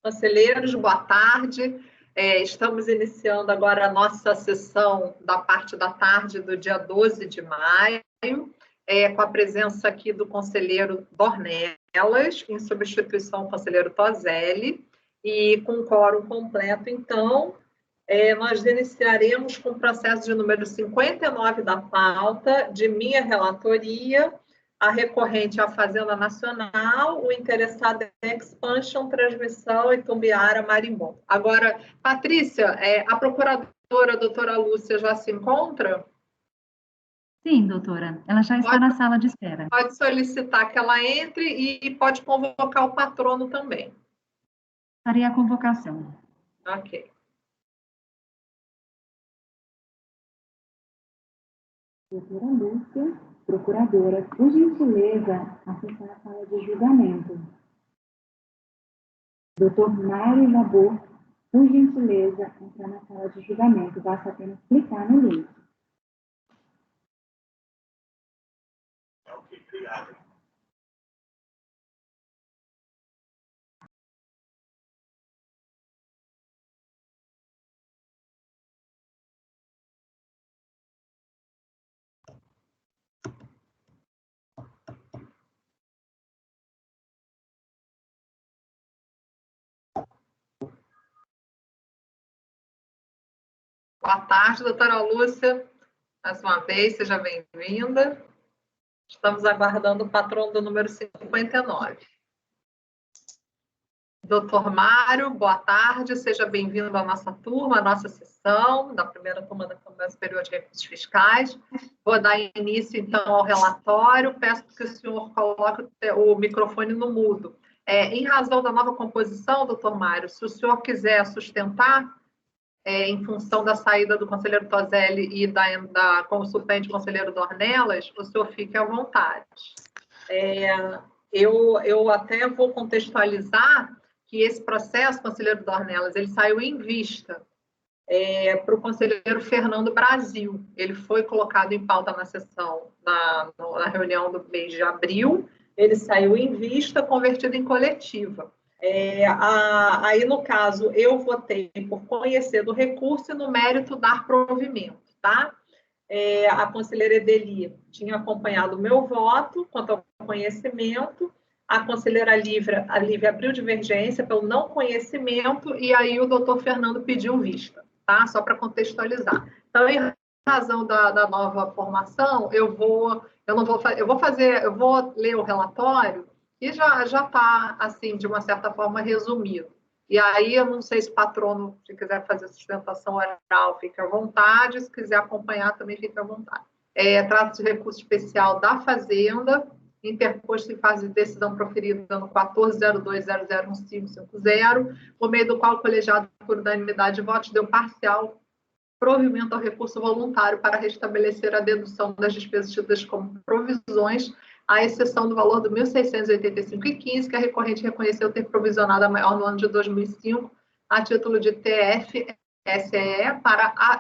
Conselheiros, boa tarde. Estamos iniciando agora a nossa sessão da parte da tarde do dia 12 de maio, com a presença aqui do conselheiro Dornelas, em substituição ao conselheiro Toselli, e com o quórum completo, então, nós iniciaremos com o processo de número 59 da pauta, de minha relatoria, a recorrente à Fazenda Nacional, o interessado em expansion, transmissão e Tumbiara, Marimbom. Agora, Patrícia, a procuradora, a doutora Lúcia, já se encontra? Sim, doutora. Ela já está na sala de espera. Pode solicitar que ela entre e pode convocar o patrono também. Farei a convocação. Ok. Doutora Lúcia, procuradora, por gentileza, acessar a sala de julgamento. Doutor Mário Jabor, por gentileza, entrar na sala de julgamento. Basta apenas clicar no link. Ok, obrigado. Boa tarde, doutora Lúcia. Mais uma vez, seja bem-vinda. Estamos aguardando o patrono do número 59. Doutor Mário, boa tarde, seja bem-vindo à nossa turma, à nossa sessão, da primeira turma da Câmara Superior de Recursos Fiscais. Vou dar início, então, ao relatório. Peço que o senhor coloque o microfone no mudo. Em razão da nova composição, doutor Mário, se o senhor quiser sustentar, em função da saída do conselheiro Toselli e da consultante conselheiro Dornelas, o senhor fique à vontade. Eu até vou contextualizar que esse processo, conselheiro Dornelas, ele saiu em vista para o conselheiro Fernando Brasil. Ele foi colocado em pauta na sessão, na reunião do mês de abril, ele saiu em vista, convertido em coletiva. Aí, no caso, eu votei por conhecer do recurso e, no mérito, dar provimento, tá? A conselheira Edeli tinha acompanhado o meu voto quanto ao conhecimento, a conselheira Lívia abriu divergência pelo não conhecimento, e aí o doutor Fernando pediu vista, tá? Só para contextualizar. Então, em razão da nova formação, eu vou ler o relatório e já está, assim, de uma certa forma, resumido. E aí, eu não sei se o patrono, se quiser fazer sustentação oral, fique à vontade, se quiser acompanhar, também fique à vontade. Trata-se de recurso especial da Fazenda, interposto em fase de decisão proferida no 14.02.001550, por meio do qual o colegiado, por unanimidade de votos, deu parcial provimento ao recurso voluntário para restabelecer a dedução das despesas tidas como provisões, à exceção do valor do 1.685,15, que a recorrente reconheceu ter provisionado a maior no ano de 2005, a título de TFSE,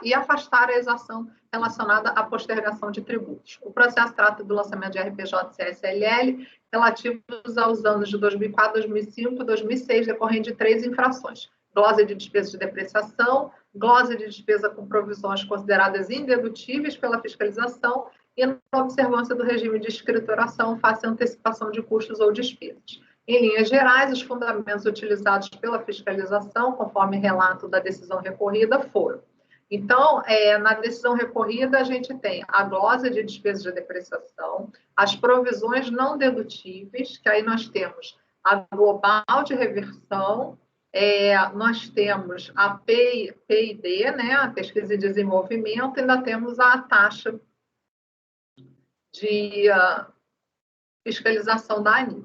e afastar a exação relacionada à postergação de tributos. O processo trata do lançamento de RPJ-CSLL relativos aos anos de 2004, 2005 e 2006, decorrente de 3 infrações: glosa de despesa de depreciação, glosa de despesa com provisões consideradas indedutíveis pela fiscalização e na observância do regime de escrituração face à antecipação de custos ou despesas. Em linhas gerais, os fundamentos utilizados pela fiscalização, conforme relato da decisão recorrida, foram: então, na decisão recorrida, a gente tem a glosa de despesa de depreciação, as provisões não dedutíveis, que aí nós temos a global de reversão, nós temos a PID, né, a pesquisa e desenvolvimento, e ainda temos a taxa de fiscalização da ANI.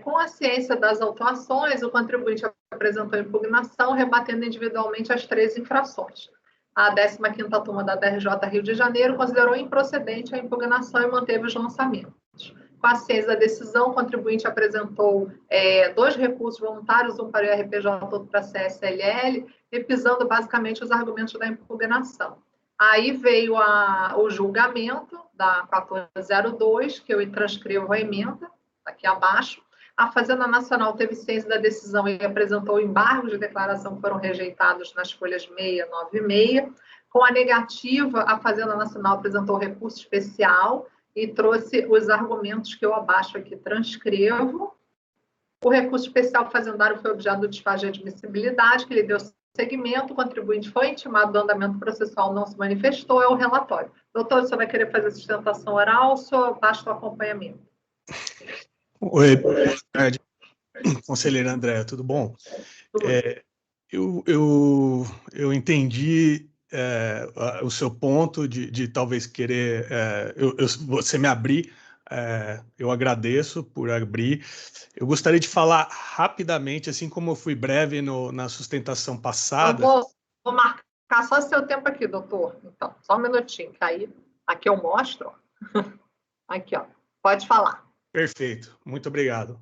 Com a ciência das autuações, o contribuinte apresentou impugnação, rebatendo individualmente as 3 infrações. A 15ª turma da DRJ Rio de Janeiro considerou improcedente a impugnação e manteve os lançamentos. Com a ciência da decisão, o contribuinte apresentou 2 recursos voluntários, um para o RPJ, outro para a CSLL, repisando basicamente os argumentos da impugnação. Aí veio o julgamento da 1402, que eu transcrevo a emenda, aqui abaixo. A Fazenda Nacional teve ciência da decisão e apresentou embargos de declaração que foram rejeitados nas folhas 6, 9 e 6. Com a negativa, a Fazenda Nacional apresentou recurso especial e trouxe os argumentos que eu abaixo aqui transcrevo. O recurso especial fazendário foi objeto do despacho de admissibilidade, que lhe deu seguimento, o contribuinte foi intimado do andamento processual, não se manifestou, é o relatório. Doutor, você vai querer fazer sustentação oral ou só basta o acompanhamento? Oi, boa tarde, conselheira Andréa, tudo bom? Eu entendi o seu ponto de talvez querer, você me abrir, eu agradeço por abrir. Eu gostaria de falar rapidamente, assim como eu fui breve na sustentação passada. Eu vou marcar só seu tempo aqui, doutor. Então, só um minutinho, que aí aqui eu mostro. Aqui, ó. Pode falar. Perfeito, muito obrigado.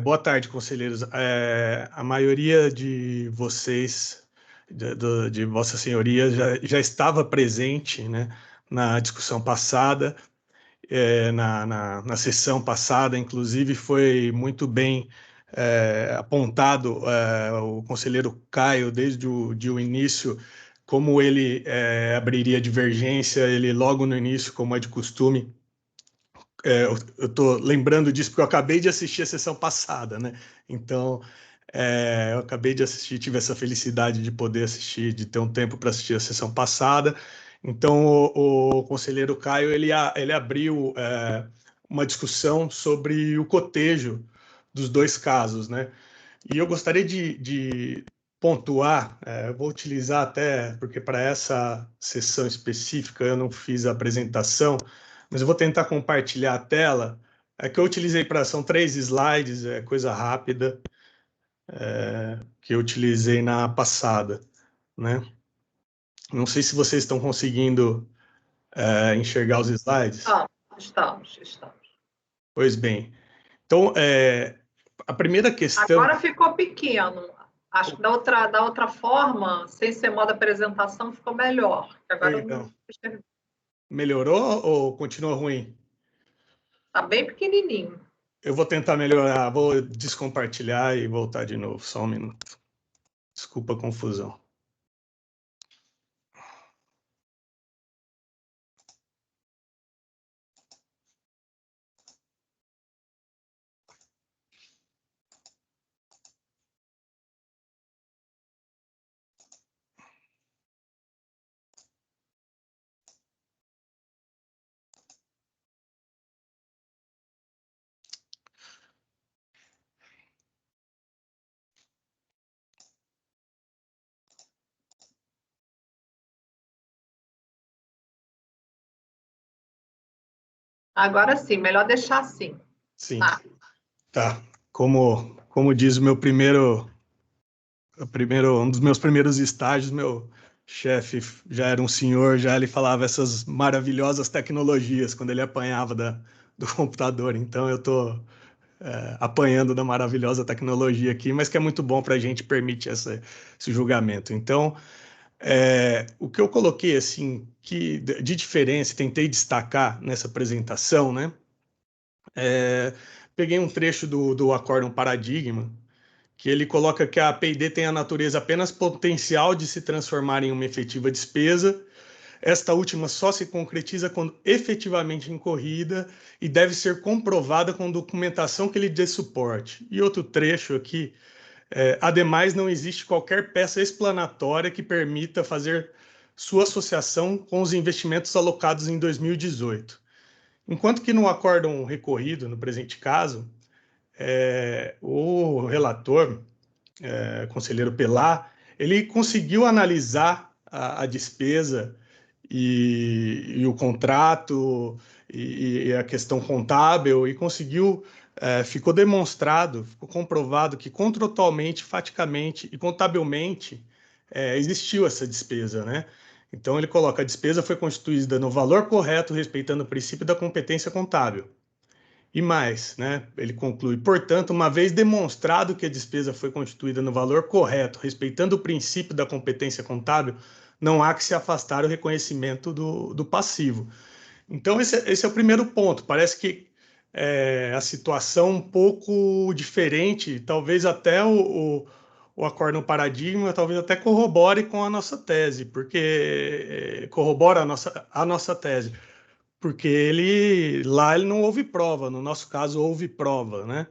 Boa tarde, conselheiros. A maioria de vocês, de Vossa Senhoria, já estava presente, né, na discussão passada, na sessão passada, inclusive foi muito bem apontado o conselheiro Caio, desde o início, como ele abriria divergência, ele logo no início, como é de costume. Eu estou lembrando disso porque eu acabei de assistir a sessão passada, né? Então, eu acabei de assistir, tive essa felicidade de poder assistir, de ter um tempo para assistir a sessão passada. Então, o conselheiro Caio, ele abriu uma discussão sobre o cotejo dos dois casos, né? E eu gostaria de pontuar, eu vou utilizar até, porque para essa sessão específica eu não fiz a apresentação, mas eu vou tentar compartilhar a tela, que eu utilizei são 3 slides, coisa rápida, que eu utilizei na passada, né? Não sei se vocês estão conseguindo enxergar os slides. Estamos. Pois bem. Então, a primeira questão... Agora ficou pequeno. Acho que da outra forma, sem ser modo apresentação, ficou melhor. Agora não... Melhorou ou continua ruim? Está bem pequenininho. Eu vou tentar melhorar, vou descompartilhar e voltar de novo, só um minuto. Desculpa a confusão. Agora sim, melhor deixar assim. Sim. Tá. Como diz o meu um dos meus primeiros estágios, meu chefe já era um senhor, já ele falava essas maravilhosas tecnologias quando ele apanhava do computador. Então eu estou apanhando da maravilhosa tecnologia aqui, mas que é muito bom para a gente permitir esse julgamento. Então, o que eu coloquei assim que de diferença, tentei destacar nessa apresentação, né? Peguei um trecho do Acórdão Paradigma, que ele coloca que a P&D tem a natureza apenas potencial de se transformar em uma efetiva despesa. Esta última só se concretiza quando efetivamente incorrida e deve ser comprovada com documentação que lhe dê suporte. E outro trecho aqui, ademais, não existe qualquer peça explanatória que permita fazer sua associação com os investimentos alocados em 2018. Enquanto que no acórdão recorrido, no presente caso, o relator, conselheiro Pelá, ele conseguiu analisar a despesa e o contrato e a questão contábil e conseguiu, ficou demonstrado, ficou comprovado que contratualmente, faticamente e contabilmente existiu essa despesa, né? Então ele coloca: a despesa foi constituída no valor correto, respeitando o princípio da competência contábil. E mais, né? Ele conclui: portanto, uma vez demonstrado que a despesa foi constituída no valor correto, respeitando o princípio da competência contábil, não há que se afastar o reconhecimento do passivo. Então, esse é o primeiro ponto. Parece que a situação um pouco diferente, talvez até o acórdão paradigma, talvez até corrobore com a nossa tese, porque corrobora a nossa tese, porque lá ele não houve prova, no nosso caso houve prova, né?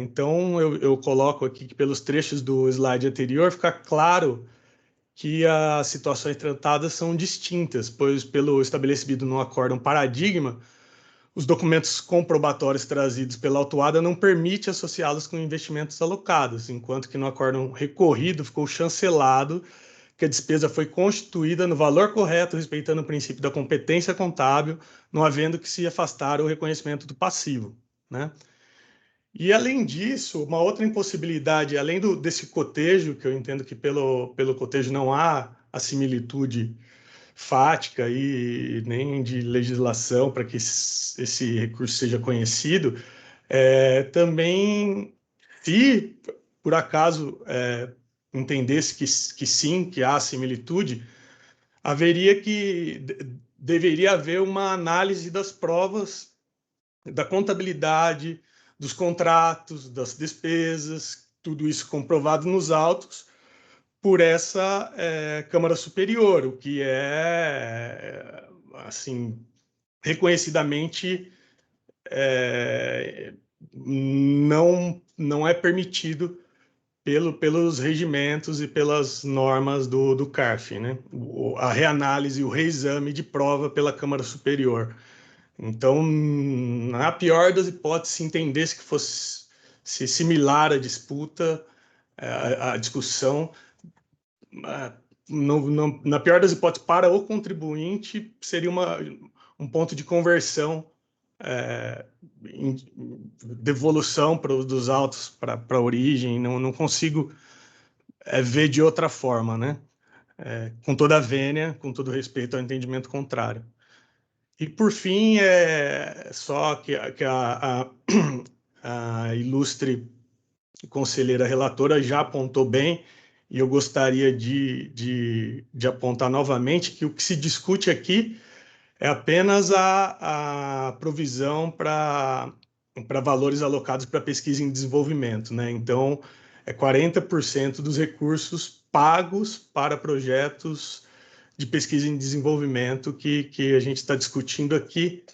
Então eu coloco aqui que pelos trechos do slide anterior fica claro que as situações tratadas são distintas, pois pelo estabelecido no acórdão paradigma, os documentos comprobatórios trazidos pela autuada não permite associá-los com investimentos alocados, enquanto que no acórdão recorrido ficou chancelado que a despesa foi constituída no valor correto, respeitando o princípio da competência contábil, não havendo que se afastar o reconhecimento do passivo, né? E, além disso, uma outra impossibilidade, além desse cotejo, que eu entendo que pelo cotejo não há a similitude fática e nem de legislação para que esse recurso seja conhecido, também, se por acaso entendesse que sim, que há similitude, deveria haver uma análise das provas, da contabilidade, dos contratos, das despesas, tudo isso comprovado nos autos por essa Câmara Superior, o que assim, reconhecidamente não é permitido pelos regimentos e pelas normas do CARF, né? A reanálise, o reexame de prova pela Câmara Superior. Então, na pior das hipóteses, se entendesse que fosse similar a disputa, a discussão, na pior das hipóteses, para o contribuinte, seria um ponto de conversão, devolução dos autos para a origem. Não consigo ver de outra forma, né? Com toda a vênia, com todo respeito ao entendimento contrário. E, por fim, só que a ilustre conselheira relatora já apontou bem, e eu gostaria de apontar novamente que o que se discute aqui é apenas a provisão para valores alocados para pesquisa em desenvolvimento, né? Então, 40% dos recursos pagos para projetos de pesquisa em desenvolvimento que a gente está discutindo aqui,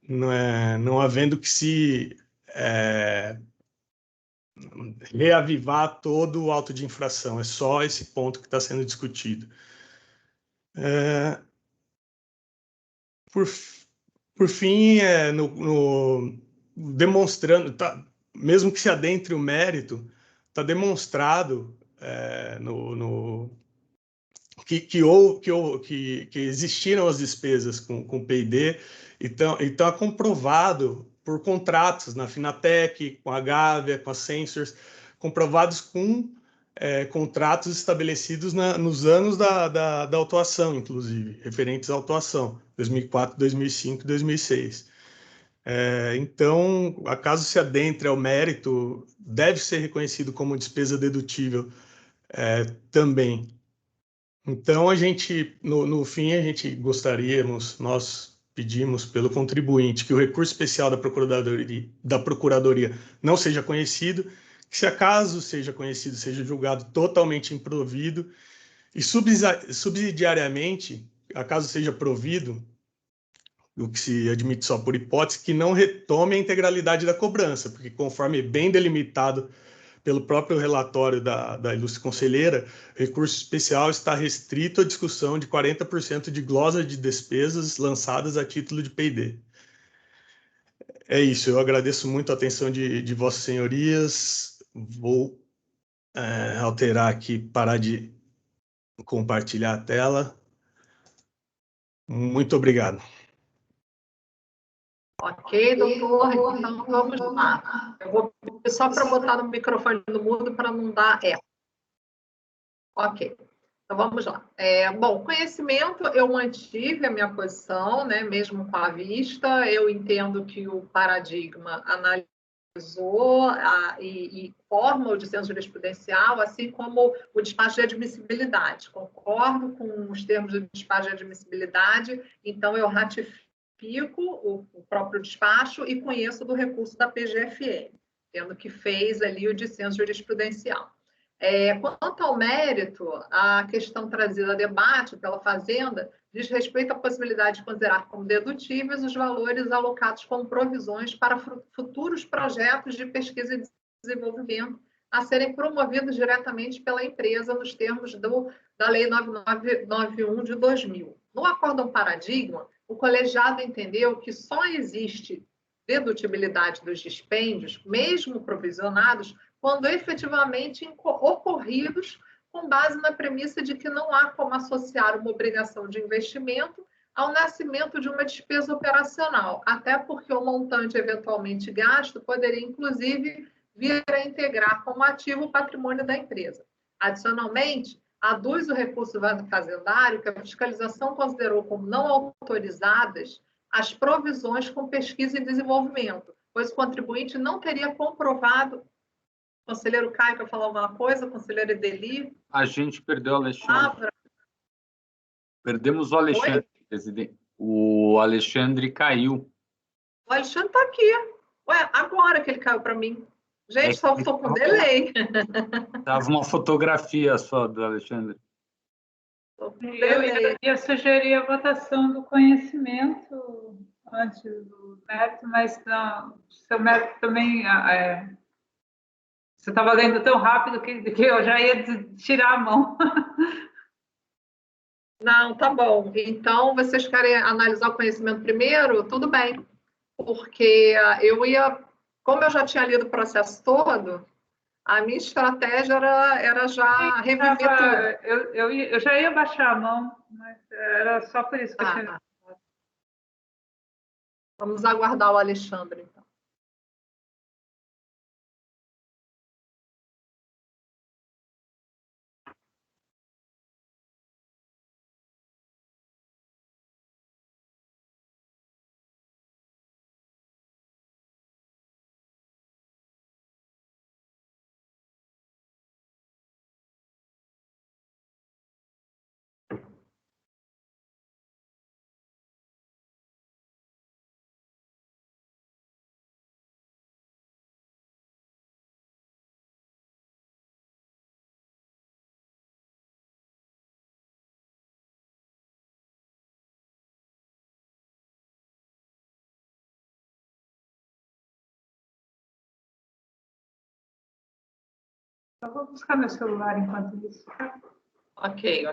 não havendo que se reavivar todo o auto de infração. É só esse ponto que está sendo discutido. Por fim, demonstrando, mesmo que se adentre o mérito, está demonstrado que existiram as despesas com P&D, então é comprovado por contratos na Finatec, com a Gávea, com a Sensors, comprovados com contratos estabelecidos nos anos da autuação, inclusive, referentes à autuação, 2004, 2005 e 2006. Então, acaso se adentre ao mérito, deve ser reconhecido como despesa dedutível também. Então, no fim, nós pedimos pelo contribuinte que o recurso especial da Procuradoria não seja conhecido, que, se acaso seja conhecido, seja julgado totalmente improvido, e subsidiariamente, acaso seja provido, o que se admite só por hipótese, que não retome a integralidade da cobrança, porque, conforme bem delimitado pelo próprio relatório da ilustre conselheira, recurso especial está restrito à discussão de 40% de glosa de despesas lançadas a título de P&D. É isso, eu agradeço muito a atenção de vossas senhorias. Vou alterar aqui, parar de compartilhar a tela. Muito obrigado. Ok, doutor, então vamos lá. Eu vou pedir só para botar no microfone no mudo para não dar eco. Ok, então vamos lá. Bom, conhecimento, eu mantive a minha posição, né, mesmo com a vista. Eu entendo que o paradigma analisou e forma o dissenso jurisprudencial, assim como o despacho de admissibilidade. Concordo com os termos do despacho de admissibilidade, então eu ratifico Pico, o próprio despacho, e conheço do recurso da PGFL, tendo que fez ali o dissenso jurisprudencial. Quanto ao mérito, a questão trazida a debate pela Fazenda diz respeito à possibilidade de considerar como dedutíveis os valores alocados como provisões para futuros projetos de pesquisa e desenvolvimento a serem promovidos diretamente pela empresa nos termos da Lei 9991 de 2000. No acórdão paradigma, o colegiado entendeu que só existe dedutibilidade dos dispêndios, mesmo provisionados, quando efetivamente ocorridos com base na premissa de que não há como associar uma obrigação de investimento ao nascimento de uma despesa operacional, até porque o montante eventualmente gasto poderia, inclusive, vir a integrar como ativo o patrimônio da empresa. Adicionalmente, aduz o recurso fazendário que a fiscalização considerou como não autorizadas as provisões com pesquisa e desenvolvimento, pois o contribuinte não teria comprovado. Conselheiro Caio, quer falar alguma coisa? Conselheiro Ideli? A gente perdeu o Alexandre. Perdemos o Alexandre, presidente. O Alexandre caiu. O Alexandre está aqui. Ué, agora que ele caiu para mim. Gente, só estou com delay. Estava uma fotografia só do Alexandre. Eu sugeri a votação do conhecimento antes do mérito, mas não, seu mérito também... você estava lendo tão rápido que eu já ia tirar a mão. Não, tá bom. Então, vocês querem analisar o conhecimento primeiro? Tudo bem. Porque como eu já tinha lido o processo todo, a minha estratégia era já reviver tudo. Eu já ia baixar a mão, mas era só por isso que eu tinha... Vamos aguardar o Alexandre, então. Eu vou buscar meu celular enquanto isso. Ok.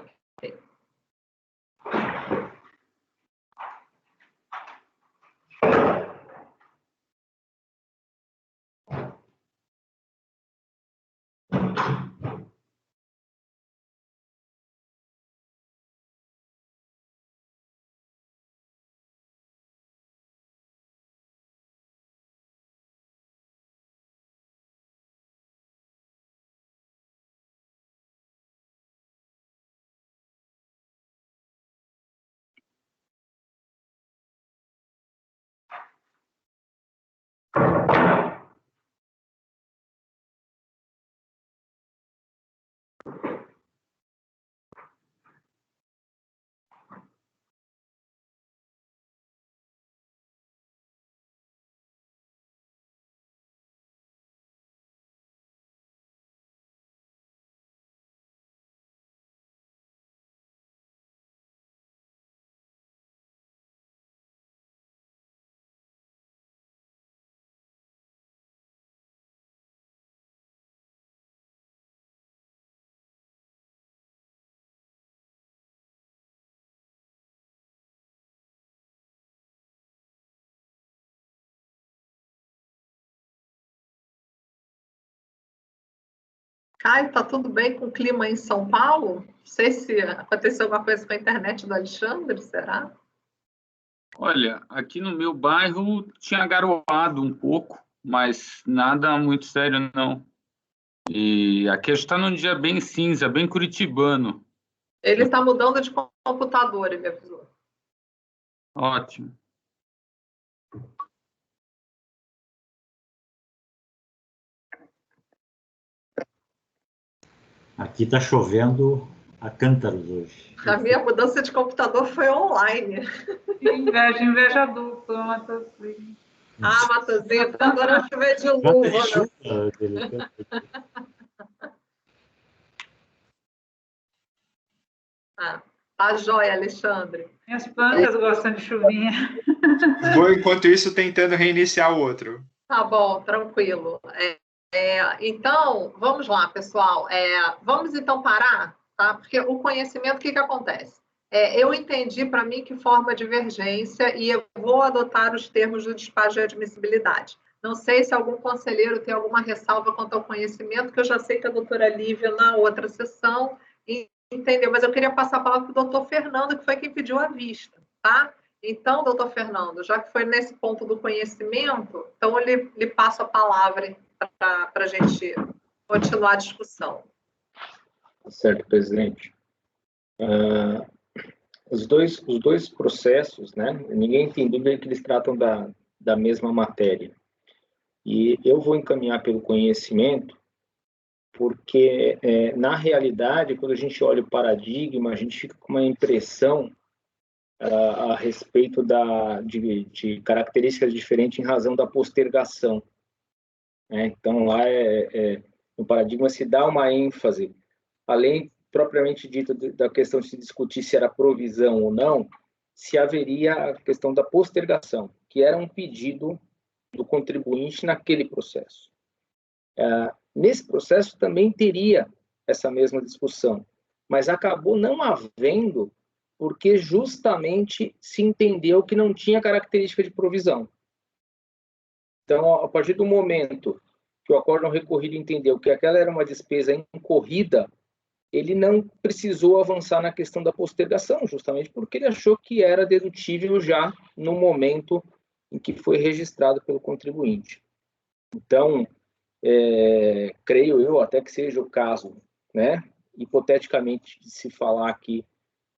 Caio, está tudo bem com o clima em São Paulo? Não sei se aconteceu alguma coisa com a internet do Alexandre, será? Olha, aqui no meu bairro tinha garoado um pouco, mas nada muito sério, não. E aqui está num dia bem cinza, bem curitibano. Ele está mudando de computador, ele me avisou. Ótimo. Aqui está chovendo a cântaros hoje. A minha mudança de computador foi online. Inveja dupla, Matosinho. Ah, Matosinho, tá adorando chover de luva. Tá jóia, Alexandre. Minhas plantas gostam de chuvinha. Vou, enquanto isso, tentando reiniciar o outro. Tá bom, tranquilo. Então, vamos lá, pessoal. Vamos então parar, tá? Porque o conhecimento, o que acontece? Eu entendi para mim que forma divergência e eu vou adotar os termos do despacho de admissibilidade. Não sei se algum conselheiro tem alguma ressalva quanto ao conhecimento, que eu já sei que a doutora Lívia, na outra sessão, entendeu, mas eu queria passar a palavra para o doutor Fernando, que foi quem pediu a vista, tá? Então, doutor Fernando, já que foi nesse ponto do conhecimento, então eu lhe passo a palavra para a gente continuar a discussão. Certo, presidente. Os dois processos, né? Ninguém tem dúvida que eles tratam da mesma matéria. E eu vou encaminhar pelo conhecimento, porque, na realidade, quando a gente olha o paradigma, a gente fica com uma impressão a respeito de características diferentes em razão da postergação. Então, lá no paradigma se dá uma ênfase, além, propriamente dito, da questão de se discutir se era provisão ou não, se haveria a questão da postergação, que era um pedido do contribuinte naquele processo. Nesse processo também teria essa mesma discussão, mas acabou não havendo porque justamente se entendeu que não tinha característica de provisão. Então, a partir do momento que o acórdão recorrido entendeu que aquela era uma despesa incorrida, ele não precisou avançar na questão da postergação, justamente porque ele achou que era dedutível já no momento em que foi registrado pelo contribuinte. Então, creio eu, até que seja o caso, né, hipoteticamente, de se falar aqui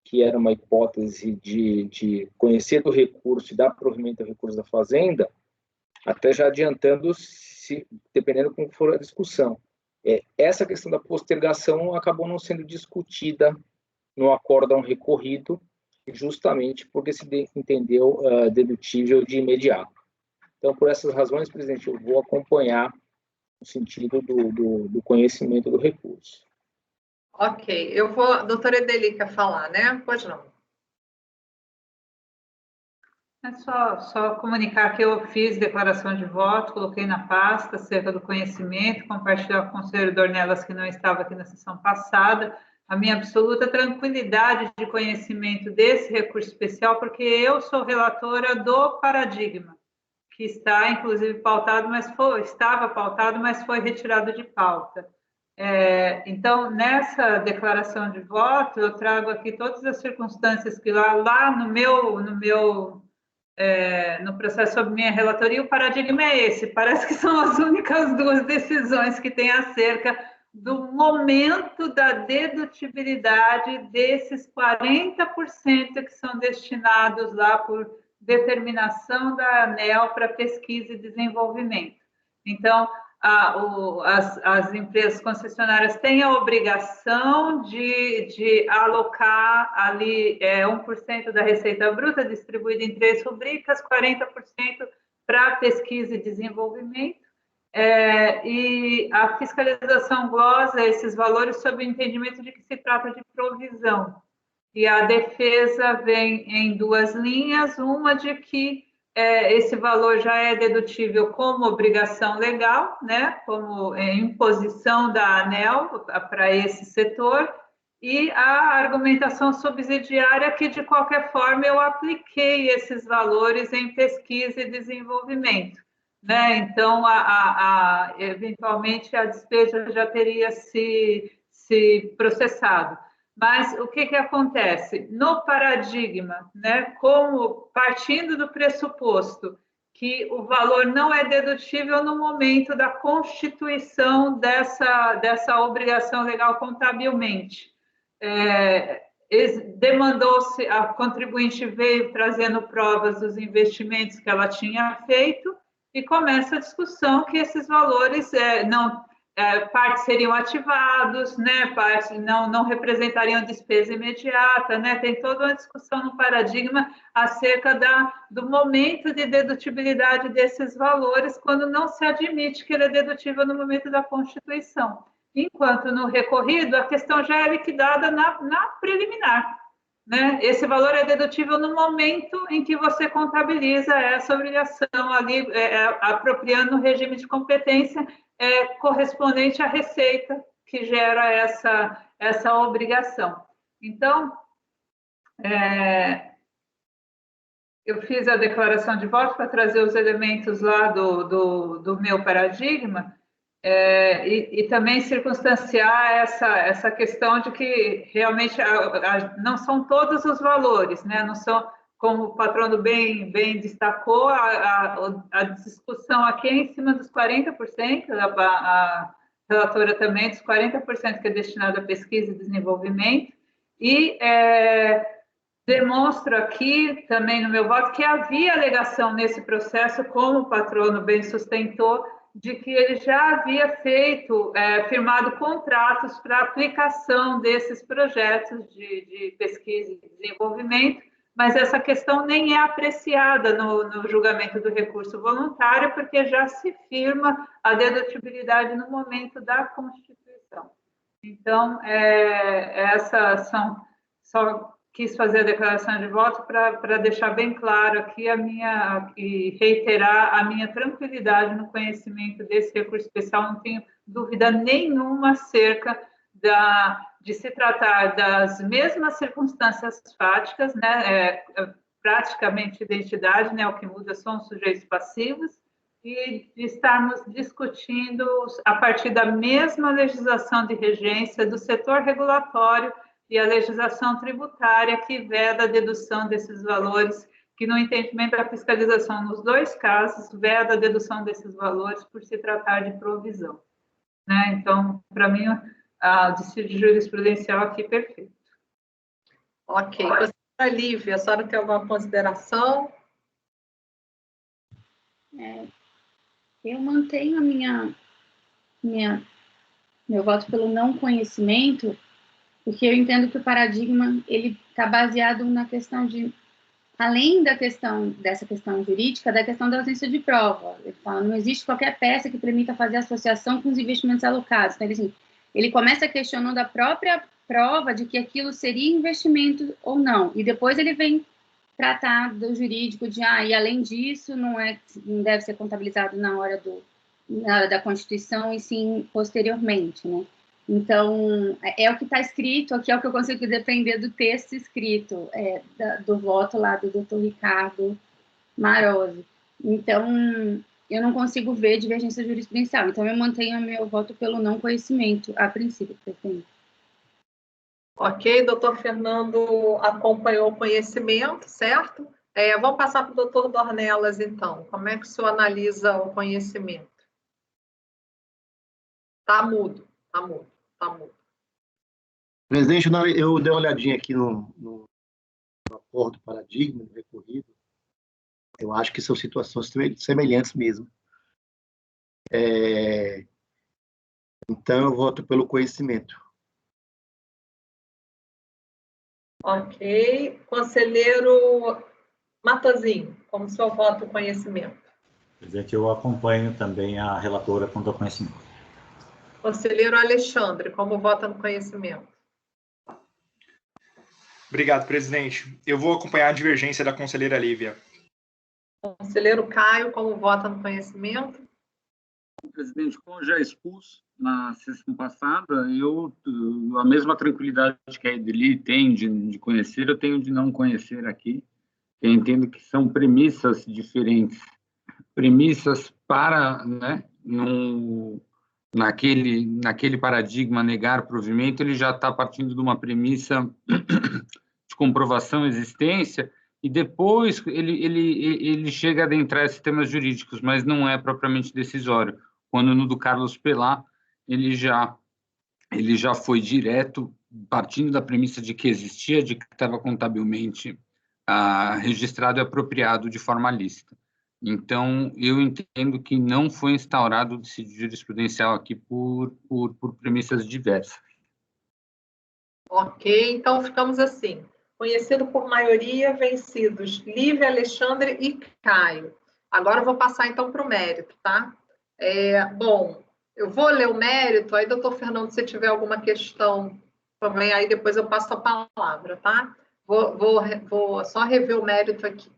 que era uma hipótese de conhecer do recurso e dar provimento ao recurso da Fazenda, até já adiantando, dependendo como for a discussão. Essa questão da postergação acabou não sendo discutida no acórdão recorrido, justamente porque se entendeu dedutível de imediato. Então, por essas razões, presidente, eu vou acompanhar no sentido do conhecimento do recurso. Ok, a doutora Edeli quer falar, né? Pode não. É só comunicar que eu fiz declaração de voto, coloquei na pasta acerca do conhecimento, compartilhar com o conselheiro Dornelas, que não estava aqui na sessão passada, a minha absoluta tranquilidade de conhecimento desse recurso especial, porque eu sou relatora do paradigma, que está, inclusive, pautado, estava pautado, mas foi retirado de pauta. Então, nessa declaração de voto, eu trago aqui todas as circunstâncias que lá no processo sobre minha relatoria, o paradigma é esse. Parece que são as únicas duas decisões que tem acerca do momento da dedutibilidade desses 40% que são destinados lá por determinação da ANEEL para pesquisa e desenvolvimento. Então, as empresas concessionárias têm a obrigação de alocar ali 1% da receita bruta distribuída em 3 rubricas, 40% para pesquisa e desenvolvimento, e a fiscalização glosa esses valores sob o entendimento de que se trata de provisão. E a defesa vem em 2 linhas, uma de que esse valor já é dedutível como obrigação legal, né, como imposição da ANEEL para esse setor, e a argumentação subsidiária que, de qualquer forma, eu apliquei esses valores em pesquisa e desenvolvimento, né? Então, eventualmente, a despesa já teria se processado. Mas o que acontece? No paradigma, né, como partindo do pressuposto que o valor não é dedutível no momento da constituição dessa obrigação legal contabilmente, demandou-se, a contribuinte veio trazendo provas dos investimentos que ela tinha feito e começa a discussão que esses valores partes seriam ativados, né? Partes não representariam despesa imediata, né? Tem toda uma discussão no paradigma acerca do momento de dedutibilidade desses valores, quando não se admite que ele é dedutível no momento da constituição. Enquanto no recorrido, a questão já é liquidada na preliminar, né? Esse valor é dedutível no momento em que você contabiliza essa obrigação ali, apropriando o regime de competência correspondente à receita que gera essa obrigação. Então, eu fiz a declaração de voto para trazer os elementos lá do meu paradigma, e também circunstanciar essa questão de que realmente não são todos os valores, né? Não são, como o patrono bem destacou, a discussão aqui é em cima dos 40%, a relatora também, dos 40% que é destinado à pesquisa e desenvolvimento, e demonstro aqui também no meu voto que havia alegação nesse processo, como o patrono bem sustentou, de que ele já havia firmado contratos para aplicação desses projetos de pesquisa e desenvolvimento, mas essa questão nem é apreciada no julgamento do recurso voluntário, porque já se firma a dedutibilidade no momento da Constituição. Então, só quis fazer a declaração de voto para deixar bem claro aqui e reiterar a minha tranquilidade no conhecimento desse recurso especial. Não tenho dúvida nenhuma acerca de se tratar das mesmas circunstâncias fáticas, né? Praticamente identidade, né? O que muda são os sujeitos passivos, e de estarmos discutindo a partir da mesma legislação de regência do setor regulatório e a legislação tributária que veda a dedução desses valores, que no entendimento da fiscalização nos dois casos, veda a dedução desses valores por se tratar de provisão, né? Então, para mim, a dissídio jurisprudencial aqui perfeito. Ok. Professora Lívia, a senhora tem alguma consideração? Eu mantenho meu voto pelo não conhecimento, porque eu entendo que o paradigma ele está baseado na questão além dessa questão jurídica, da questão da ausência de prova. Ele fala, não existe qualquer peça que permita fazer associação com os investimentos alocados. Então, ele começa questionando a própria prova de que aquilo seria investimento ou não, e depois ele vem tratar do jurídico e além disso, não deve ser contabilizado na hora da Constituição, e sim posteriormente, né? Então, é o que está escrito aqui, é o que eu consigo defender do texto escrito, do voto lá do doutor Ricardo Marosi. Então, eu não consigo ver divergência jurisprudencial. Então, eu mantenho meu voto pelo não conhecimento, a princípio, presidente. Ok, doutor Fernando acompanhou o conhecimento, certo? Vamos passar para o doutor Dornelas, então. Como é que o senhor analisa o conhecimento? Está mudo, está mudo, está mudo. Presidente, eu dei uma olhadinha aqui no acordo paradigma, no recorrido. Eu acho que são situações semelhantes mesmo. Então, eu voto pelo conhecimento. Ok. Conselheiro Matosinho, como o senhor vota o conhecimento? Presidente, eu acompanho também a relatora quanto ao conhecimento. Conselheiro Alexandre, como vota no conhecimento? Obrigado, presidente. Eu vou acompanhar a divergência da conselheira Lívia. Conselheiro Caio, como vota no conhecimento? Presidente, como já expus na sessão passada, a mesma tranquilidade que a Edeli tem de conhecer, eu tenho de não conhecer aqui. Eu entendo que são premissas diferentes. Premissas para, né, naquele paradigma negar provimento, ele já está partindo de uma premissa de comprovação existência, e depois ele chega a adentrar esses temas jurídicos, mas não é propriamente decisório. Quando no do Carlos Pelá, ele já foi direto, partindo da premissa de que existia, de que estava contabilmente registrado e apropriado de forma lícita. Então, eu entendo que não foi instaurado o dissídio jurisprudencial aqui por premissas diversas. Ok, então ficamos assim. Conhecido por maioria, vencidos Lívia, Alexandre e Caio. Agora eu vou passar então para o mérito, tá? Bom, eu vou ler o mérito, aí, doutor Fernando, se tiver alguma questão também, aí depois eu passo a palavra, tá? Vou só rever o mérito aqui.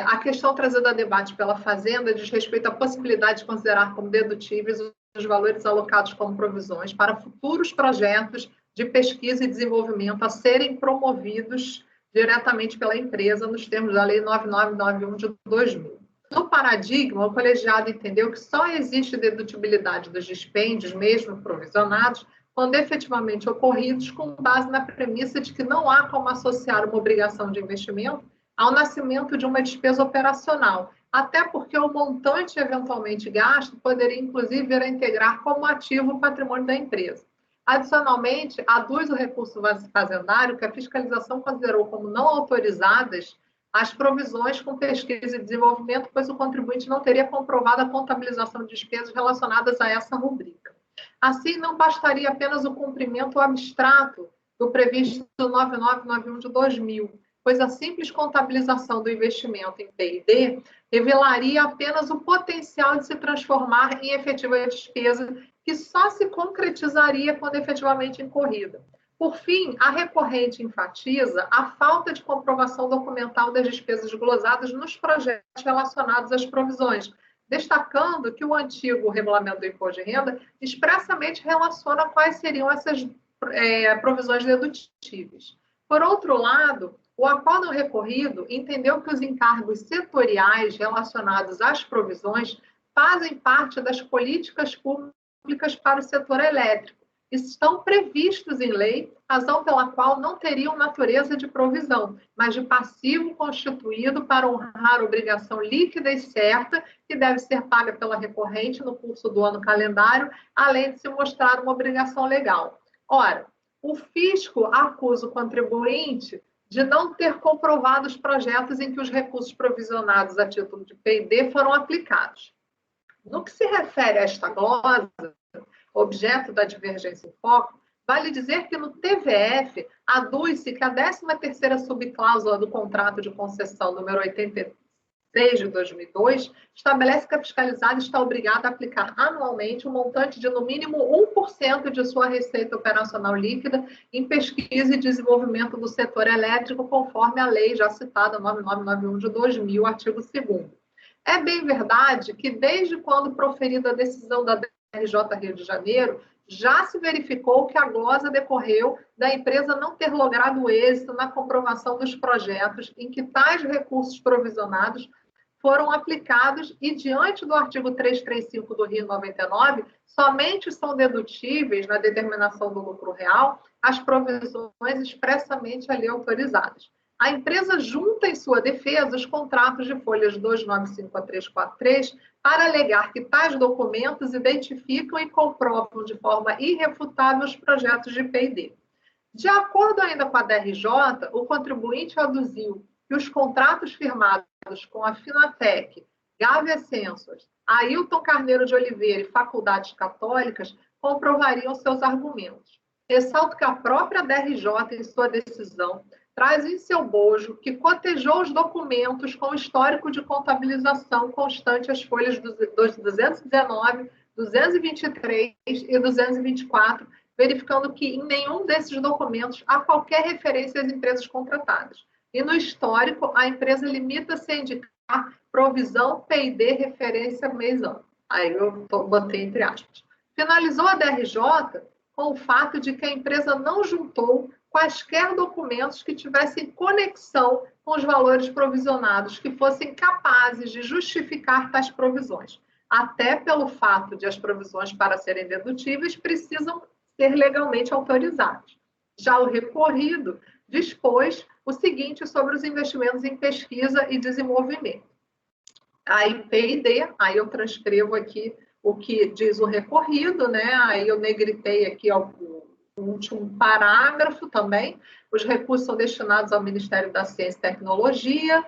A questão trazida a debate pela Fazenda diz respeito à possibilidade de considerar como dedutíveis os valores alocados como provisões para futuros projetos de pesquisa e desenvolvimento a serem promovidos diretamente pela empresa nos termos da Lei 9991 de 2000. No paradigma, o colegiado entendeu que só existe dedutibilidade dos dispêndios, mesmo provisionados, quando efetivamente ocorridos, com base na premissa de que não há como associar uma obrigação de investimento ao nascimento de uma despesa operacional, até porque o montante eventualmente gasto poderia, inclusive, vir a integrar como ativo o patrimônio da empresa. Adicionalmente, aduz o recurso fazendário que a fiscalização considerou como não autorizadas as provisões com pesquisa e desenvolvimento, pois o contribuinte não teria comprovado a contabilização de despesas relacionadas a essa rubrica. Assim, não bastaria apenas o cumprimento abstrato do previsto 9991 de 2000, pois a simples contabilização do investimento em P&D revelaria apenas o potencial de se transformar em efetiva despesa, que só se concretizaria quando efetivamente incorrida. Por fim, a recorrente enfatiza a falta de comprovação documental das despesas glosadas nos projetos relacionados às provisões, destacando que o antigo regulamento do imposto de renda expressamente relaciona quais seriam essas provisões dedutíveis. Por outro lado, o acórdão recorrido entendeu que os encargos setoriais relacionados às provisões fazem parte das políticas públicas para o setor elétrico. Estão previstos em lei, razão pela qual não teriam natureza de provisão, mas de passivo constituído para honrar obrigação líquida e certa, que deve ser paga pela recorrente no curso do ano calendário, além de se mostrar uma obrigação legal. Ora, o fisco acusa o contribuinte de não ter comprovado os projetos em que os recursos provisionados a título de P&D foram aplicados. No que se refere a esta glosa, objeto da divergência em foco, vale dizer que no TVF aduz-se que a 13ª subcláusula do contrato de concessão número 83 de 2002 estabelece que a fiscalizada está obrigada a aplicar anualmente um montante de no mínimo 1% de sua receita operacional líquida em pesquisa e desenvolvimento do setor elétrico, conforme a lei já citada 9991 de 2000, artigo 2º. É bem verdade que desde quando proferida a decisão da RJ Rio de Janeiro, já se verificou que a glosa decorreu da empresa não ter logrado êxito na comprovação dos projetos em que tais recursos provisionados foram aplicados e, diante do artigo 335 do Rio 99, somente são dedutíveis na determinação do lucro real as provisões expressamente ali autorizadas. A empresa junta em sua defesa os contratos de folhas 295 a 343 para alegar que tais documentos identificam e comprovam de forma irrefutável os projetos de P&D. De acordo ainda com a DRJ, o contribuinte aduziu que os contratos firmados com a Finatec, Gávea Sensors, Ailton Carneiro de Oliveira e Faculdades Católicas comprovariam seus argumentos. Ressalto que a própria DRJ, em sua decisão, traz em seu bojo que cotejou os documentos com histórico de contabilização constante às folhas 219, 223 e 224, verificando que em nenhum desses documentos há qualquer referência às empresas contratadas. E no histórico, a empresa limita-se a indicar provisão P&D referência mês-ano. Aí eu botei entre aspas. Finalizou a DRJ com o fato de que a empresa não juntou quaisquer documentos que tivessem conexão com os valores provisionados, que fossem capazes de justificar tais provisões, até pelo fato de as provisões, para serem dedutíveis, precisam ser legalmente autorizadas. Já o recorrido dispôs o seguinte sobre os investimentos em pesquisa e desenvolvimento. Aí, P&D, aí eu transcrevo aqui o que diz o recorrido, né? Aí eu negritei aqui o último parágrafo também. Os recursos são destinados ao Ministério da Ciência e Tecnologia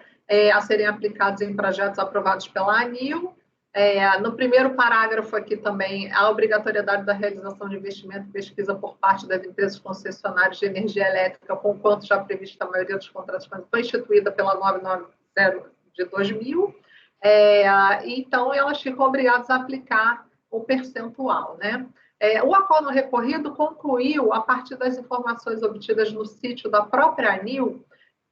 a serem aplicados em projetos aprovados pela ANIL. No primeiro parágrafo aqui também, a obrigatoriedade da realização de investimento e pesquisa por parte das empresas concessionárias de energia elétrica, conquanto já prevista a maioria dos contratos, foi instituída pela 990 de 2000. Então, elas ficam obrigadas a aplicar o percentual, né? O acordo recorrido concluiu, a partir das informações obtidas no sítio da própria ANIL,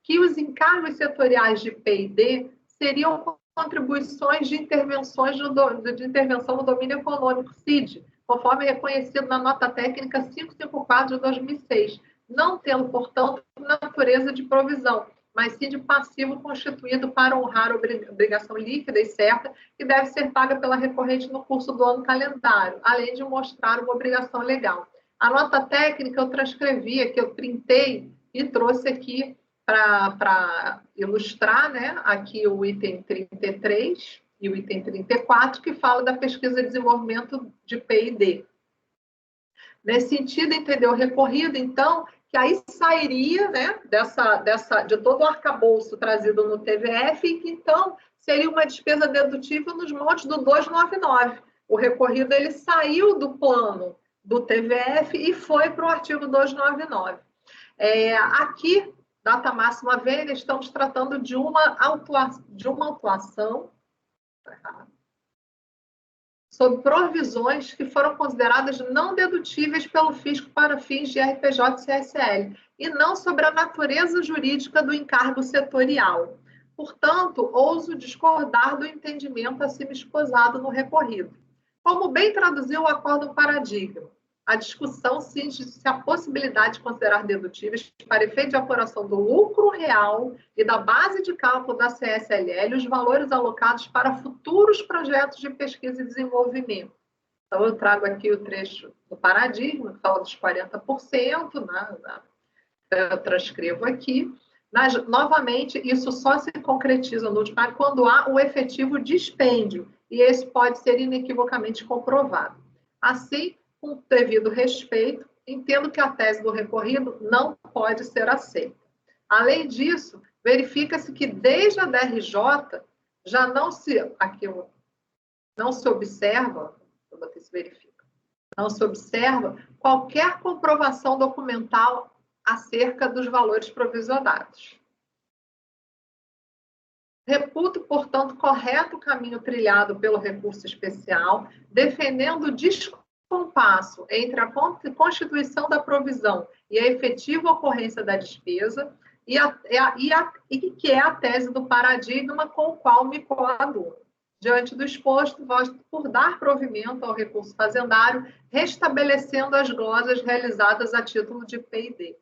que os encargos setoriais de P&D seriam contribuições de intervenção no domínio econômico, CID, conforme reconhecido na nota técnica 554 de 2006, não tendo, portanto, natureza de provisão, mas sim de passivo constituído para honrar a obrigação líquida e certa que deve ser paga pela recorrente no curso do ano calendário, além de mostrar uma obrigação legal. A nota técnica eu transcrevi aqui, eu printei e trouxe aqui para ilustrar, né, aqui o item 33 e o item 34, que fala da pesquisa e desenvolvimento de P&D. Nesse sentido, entendeu o recorrido, então, que aí sairia, né, de todo o arcabouço trazido no TVF, e que, então, seria uma despesa dedutível nos moldes do 299. O recorrido, ele saiu do plano do TVF e foi para o artigo 299. Aqui, data máxima vênia, estamos tratando de uma autuação sobre provisões que foram consideradas não dedutíveis pelo fisco para fins de RPJ e CSL, e não sobre a natureza jurídica do encargo setorial. Portanto, ouso discordar do entendimento acima esposado no recorrido. Como bem traduziu o Acórdão Paradigma, a discussão cinge-se a possibilidade de considerar dedutíveis para efeito de apuração do lucro real e da base de cálculo da CSLL os valores alocados para futuros projetos de pesquisa e desenvolvimento. Então, eu trago aqui o trecho do paradigma, que fala dos 40%, né? Eu transcrevo aqui. Novamente, isso só se concretiza no último quando há o efetivo dispêndio, e esse pode ser inequivocamente comprovado. Assim, com devido respeito, entendo que a tese do recorrido não pode ser aceita. Além disso, verifica-se que desde a DRJ já não se observa, não se observa qualquer comprovação documental acerca dos valores provisionados. Reputo, portanto, correto o caminho trilhado pelo recurso especial, defendendo o descompasso entre a constituição da provisão e a efetiva ocorrência da despesa, e que é a tese do paradigma com o qual me coaduno. Diante do exposto, voto por dar provimento ao recurso fazendário, restabelecendo as glosas realizadas a título de P&D.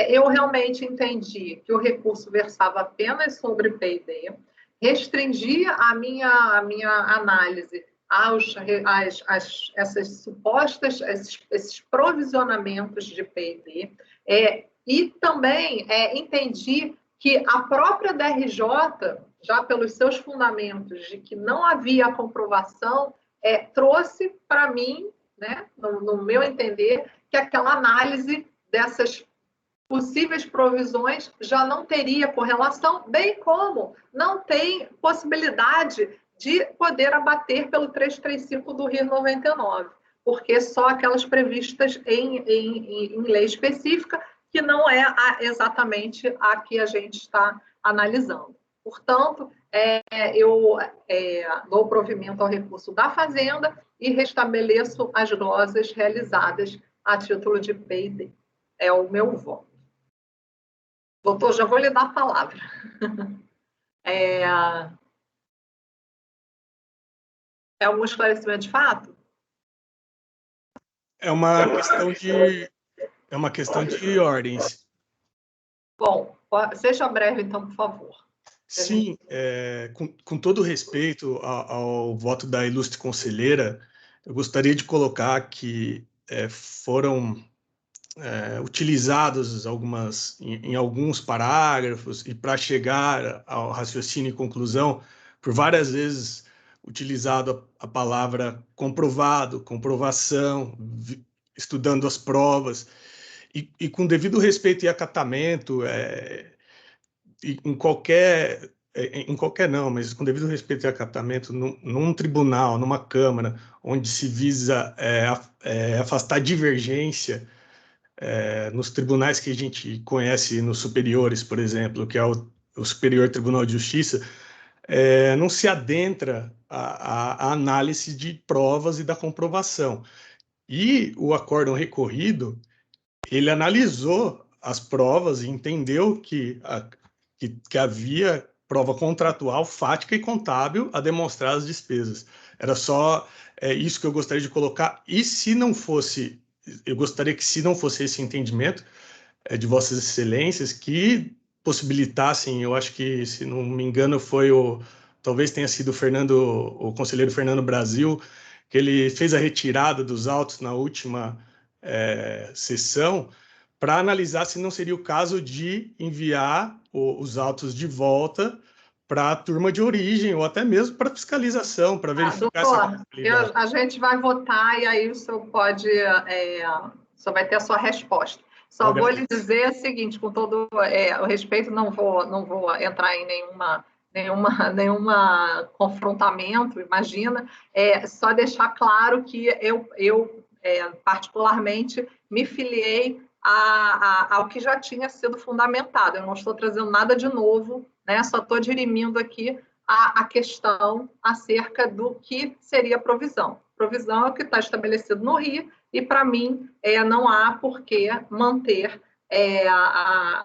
Eu realmente entendi que o recurso versava apenas sobre P&D, restringia a minha análise esses provisionamentos de P&D, e também entendi que a própria DRJ, já pelos seus fundamentos de que não havia comprovação, trouxe para mim, né, no meu entender, que aquela análise dessas possíveis provisões já não teria correlação, bem como não tem possibilidade de poder abater pelo 335 do RIR 99, porque só aquelas previstas em lei específica, que não é exatamente a que a gente está analisando. Portanto, eu dou provimento ao recurso da Fazenda e restabeleço as glosas realizadas a título de P&D. É o meu voto. Doutor, já vou lhe dar a palavra. É um esclarecimento de fato? É uma questão de ordens. Bom, seja breve, então, por favor. Sim, com todo respeito ao voto da ilustre conselheira, eu gostaria de colocar que foram utilizados em alguns parágrafos, e para chegar ao raciocínio e conclusão, por várias vezes utilizado a palavra comprovado, comprovação, estudando as provas, e com devido respeito e acatamento, e em qualquer em qualquer não, mas com devido respeito e acatamento, num tribunal, numa Câmara, onde se visa afastar divergência, nos tribunais que a gente conhece nos superiores, por exemplo, que é o Superior Tribunal de Justiça, não se adentra a análise de provas e da comprovação. E o acórdão recorrido, ele analisou as provas e entendeu que havia prova contratual, fática e contábil a demonstrar as despesas. Era só isso que eu gostaria de colocar. E se não fosse, eu gostaria que se não fosse esse entendimento de Vossas Excelências, que possibilitassem, eu acho que, se não me engano, talvez tenha sido o conselheiro Fernando Brasil, que ele fez a retirada dos autos na última sessão, para analisar se não seria o caso de enviar os autos de volta para a turma de origem, ou até mesmo para fiscalização, para verificar doutor, a gente vai votar e aí o senhor pode, o senhor vai ter a sua resposta. Só vou lhe dizer o seguinte, com todo o respeito, não vou entrar em nenhuma confrontamento, imagina, só deixar claro que eu particularmente me filiei ao que já tinha sido fundamentado. Eu não estou trazendo nada de novo, né? Só estou dirimindo aqui a questão acerca do que seria provisão. Provisão é o que está estabelecido no RI, e, para mim, não há por que manter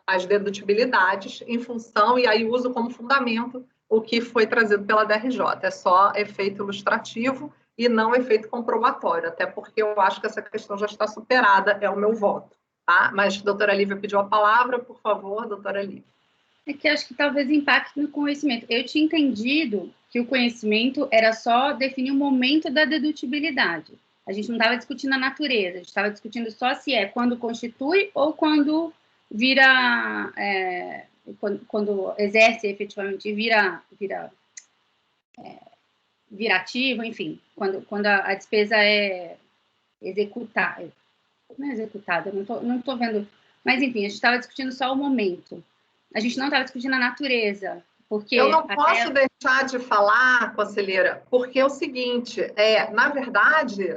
as dedutibilidades em função, e aí uso como fundamento o que foi trazido pela DRJ. É só efeito ilustrativo e não efeito comprobatório, até porque eu acho que essa questão já está superada, é o meu voto. Tá? Mas a doutora Lívia pediu a palavra, por favor, doutora Lívia. É que acho que talvez impacte no conhecimento. Eu tinha entendido que o conhecimento era só definir o momento da dedutibilidade. A gente não estava discutindo a natureza, a gente estava discutindo só se quando constitui ou quando vira, quando exerce efetivamente, vira ativo, enfim, quando a despesa é executada. Não é executada, não estou vendo. Mas, enfim, a gente estava discutindo só o momento. A gente não estava discutindo a natureza. Porque eu não posso deixar de falar, conselheira, porque é o seguinte, na verdade,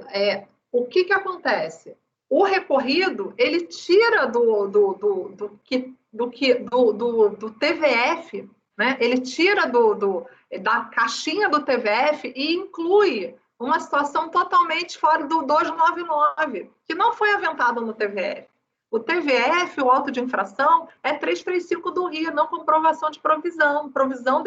o que acontece? O recorrido, ele tira do TVF, né? Ele tira da caixinha do TVF e inclui uma situação totalmente fora do 299, que não foi aventado no TVF. O TVF, o auto de infração, é 335 do RI, não comprovação de provisão. Provisão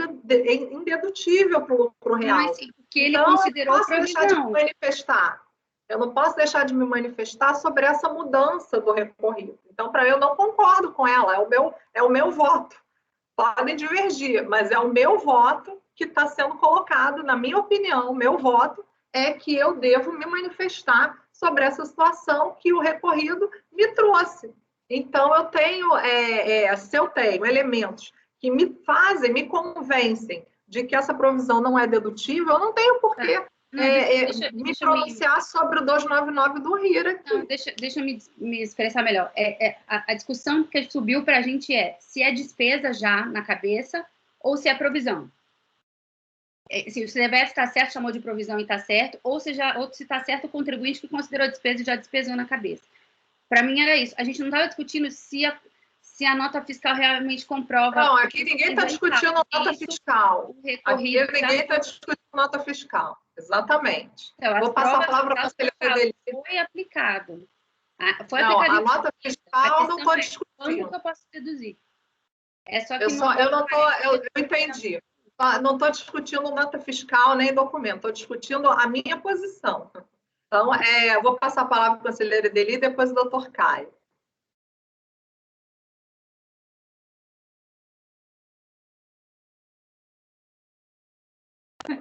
indedutível para o lucro real. Mas, porque ele considerou eu não posso deixar de me manifestar. Eu não posso deixar de me manifestar sobre essa mudança do recorrido. Então, para mim, eu não concordo com ela. É o meu voto. Podem divergir, mas é o meu voto que está sendo colocado. Na minha opinião, o meu voto é que eu devo me manifestar sobre essa situação que o recorrido me trouxe. Então, eu tenho, se eu tenho elementos que me convencem de que essa provisão não é dedutível, eu não tenho por que me pronunciar sobre o 299 do RIRA. Não, deixa eu me expressar melhor. A discussão que subiu para a gente se é despesa já na cabeça ou se é provisão. Se o CDBF está certo, chamou de provisão e está certo, ou se está certo o contribuinte que considerou despesa e já despesou na cabeça. Para mim era isso. A gente não estava discutindo se a nota fiscal realmente comprova... Não, aqui ninguém está discutindo nota fiscal. Aqui ninguém está discutindo nota fiscal. Exatamente. Então, vou passar a palavra para a conselheira dele. Foi aplicado. Não, a nota fiscal não estou discutindo. Quando que eu posso deduzir? Só que eu entendi. Não estou discutindo nota fiscal nem documento, estou discutindo a minha posição. Então, vou passar a palavra para a conselheira dele e depois o doutor Caio.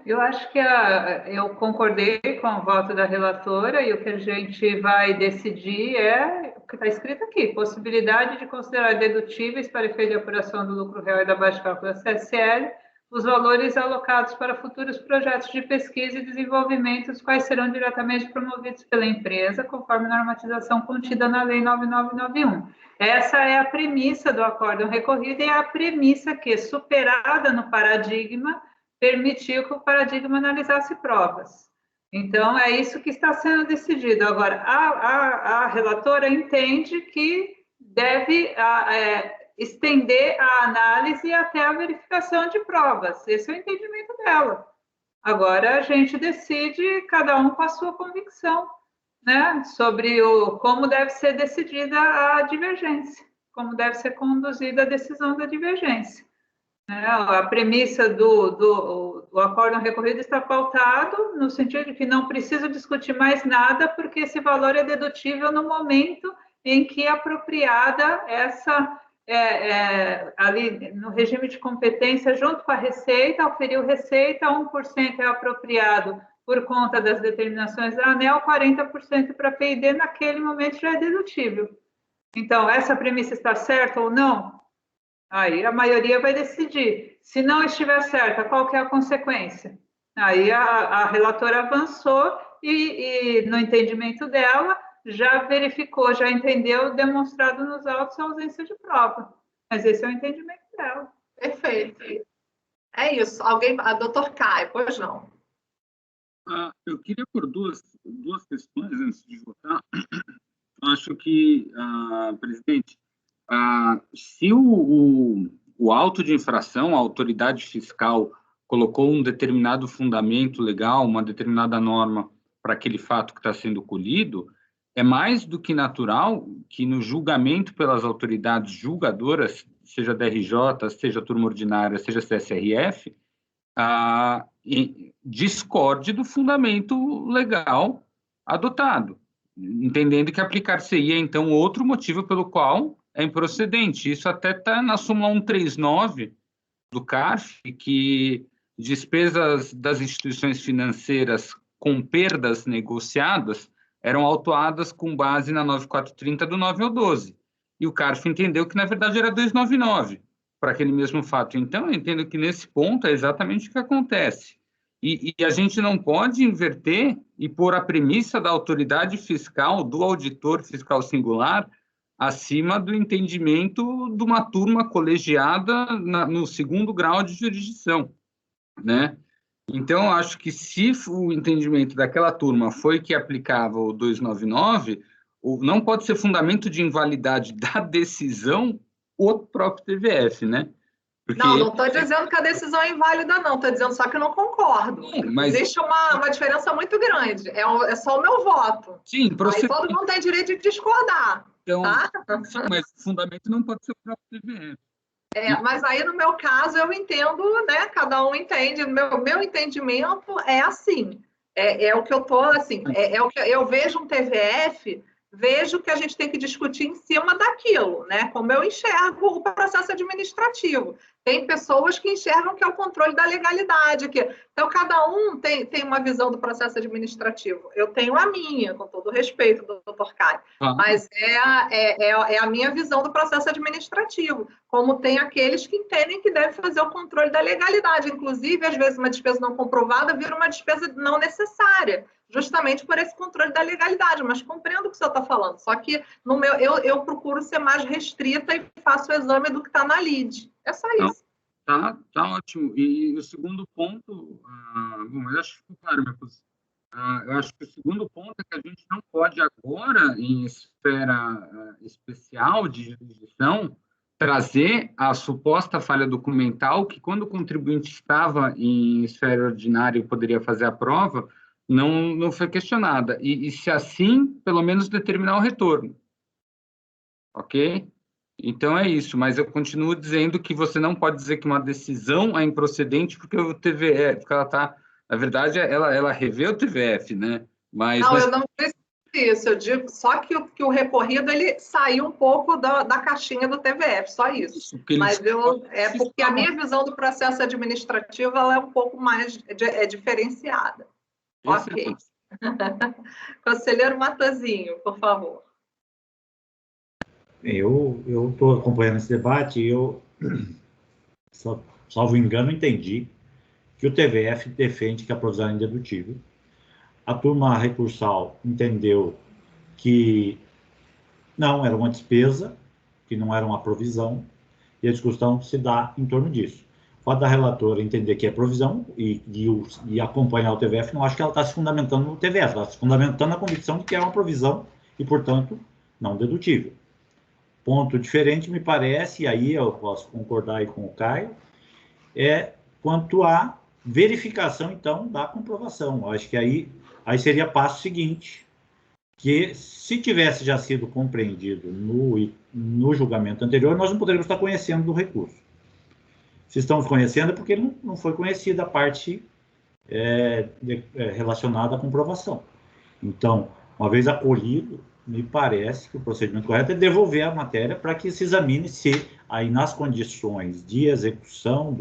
Eu acho que eu concordei com o voto da relatora e o que a gente vai decidir é o que está escrito aqui: possibilidade de considerar dedutíveis para efeito de apuração do lucro real e da base de cálculo da CSL os valores alocados para futuros projetos de pesquisa e desenvolvimento, os quais serão diretamente promovidos pela empresa, conforme a normatização contida na Lei 9991. Essa é a premissa do acórdão recorrido e é a premissa que, superada no paradigma, permitiu que o paradigma analisasse provas. Então, é isso que está sendo decidido. Agora, a relatora entende que deve estender a análise até a verificação de provas. Esse é o entendimento dela. Agora, a gente decide, cada um com a sua convicção, né, sobre como deve ser decidida a divergência, como deve ser conduzida a decisão da divergência. A premissa do acórdão recorrido está pautado no sentido de que não precisa discutir mais nada, porque esse valor é dedutível no momento em que é apropriada essa, ali no regime de competência, junto com a Receita, auferiu Receita, 1% é apropriado por conta das determinações da ANEEL, 40% para P&D, naquele momento já é dedutível. Então, essa premissa está certa ou não? Aí a maioria vai decidir. Se não estiver certa, qual que é a consequência? Aí a relatora avançou e, no entendimento dela, já verificou, já entendeu, demonstrado nos autos a ausência de prova. Mas esse é o entendimento dela. Perfeito. É isso. Alguém, a doutor Caio, pois não. Eu queria pôr duas questões antes de votar. Acho que, presidente, se o auto de infração, a autoridade fiscal colocou um determinado fundamento legal, uma determinada norma para aquele fato que está sendo colhido, é mais do que natural que no julgamento pelas autoridades julgadoras, seja DRJ, seja turma ordinária, seja CSRF, discorde do fundamento legal adotado, entendendo que aplicar-se-ia, então, outro motivo pelo qual é improcedente. Isso até está na súmula 139 do CARF, que despesas das instituições financeiras com perdas negociadas eram autuadas com base na 9430 do 9 ao 12. E o CARF entendeu que, na verdade, era 299 para aquele mesmo fato. Então, eu entendo que, nesse ponto, é exatamente o que acontece. E a gente não pode inverter e pôr a premissa da autoridade fiscal, do auditor fiscal singular, acima do entendimento de uma turma colegiada no segundo grau de jurisdição, né? Então, acho que se o entendimento daquela turma foi que aplicava o 299, não pode ser fundamento de invalidade da decisão o próprio TVF, né? Porque... Não estou dizendo que a decisão é inválida, não. Estou dizendo só que eu não concordo. Sim, mas... Existe uma diferença muito grande. É só o meu voto. Sim, Aí todo mundo tem direito de discordar. Então, tá? Sim, mas o fundamento não pode ser o próprio TVF. Mas aí, no meu caso, eu entendo, né? Cada um entende. Meu entendimento é assim. É o que eu estou, assim, é o que eu vejo um TVF, vejo que a gente tem que discutir em cima daquilo, né? Como eu enxergo o processo administrativo. Tem pessoas que enxergam que é o controle da legalidade. Então, cada um tem uma visão do processo administrativo. Eu tenho a minha, com todo o respeito do doutor Caio, mas é a minha visão do processo administrativo. Como tem aqueles que entendem que deve fazer o controle da legalidade. Inclusive, às vezes, uma despesa não comprovada vira uma despesa não necessária, justamente por esse controle da legalidade, mas compreendo o que o senhor está falando, só que eu procuro ser mais restrita e faço o exame do que está na LID. É só isso. Tá ótimo. E o segundo ponto, bom, eu acho que ficou claro minha posição. Eu acho que o segundo ponto é que a gente não pode agora, em esfera especial de jurisdição, trazer a suposta falha documental que, quando o contribuinte estava em esfera ordinária e poderia fazer a prova, não foi questionada. E se assim, pelo menos determinar o retorno. Ok? Então é isso, mas eu continuo dizendo que você não pode dizer que uma decisão é improcedente porque o TVF, porque ela está, na verdade, ela revê o TVF, né? Mas eu não disse isso, eu digo só que o recorrido ele saiu um pouco da caixinha do TVF, só isso. Mas porque a minha visão do processo administrativo ela é um pouco mais diferenciada. Ok. Conselheiro Matosinho, por favor. Eu estou acompanhando esse debate e eu só salvo engano, entendi que o TVF defende que a provisão é indedutível. A turma recursal entendeu que não era uma despesa, que não era uma provisão, e a discussão se dá em torno disso. O fato da relatora entender que é provisão e acompanhar o TVF, não acho que ela está se fundamentando no TVF, ela está se fundamentando na convicção de que é uma provisão e, portanto, não dedutível. Ponto diferente, me parece, e aí eu posso concordar aí com o Caio, é quanto à verificação, então, da comprovação. Eu acho que aí seria passo seguinte, que se tivesse já sido compreendido no julgamento anterior, nós não poderíamos estar conhecendo do recurso. Se estamos conhecendo é porque não foi conhecida a parte relacionada à comprovação. Então, uma vez acolhido, me parece que o procedimento correto é devolver a matéria para que se examine se, aí nas condições de execução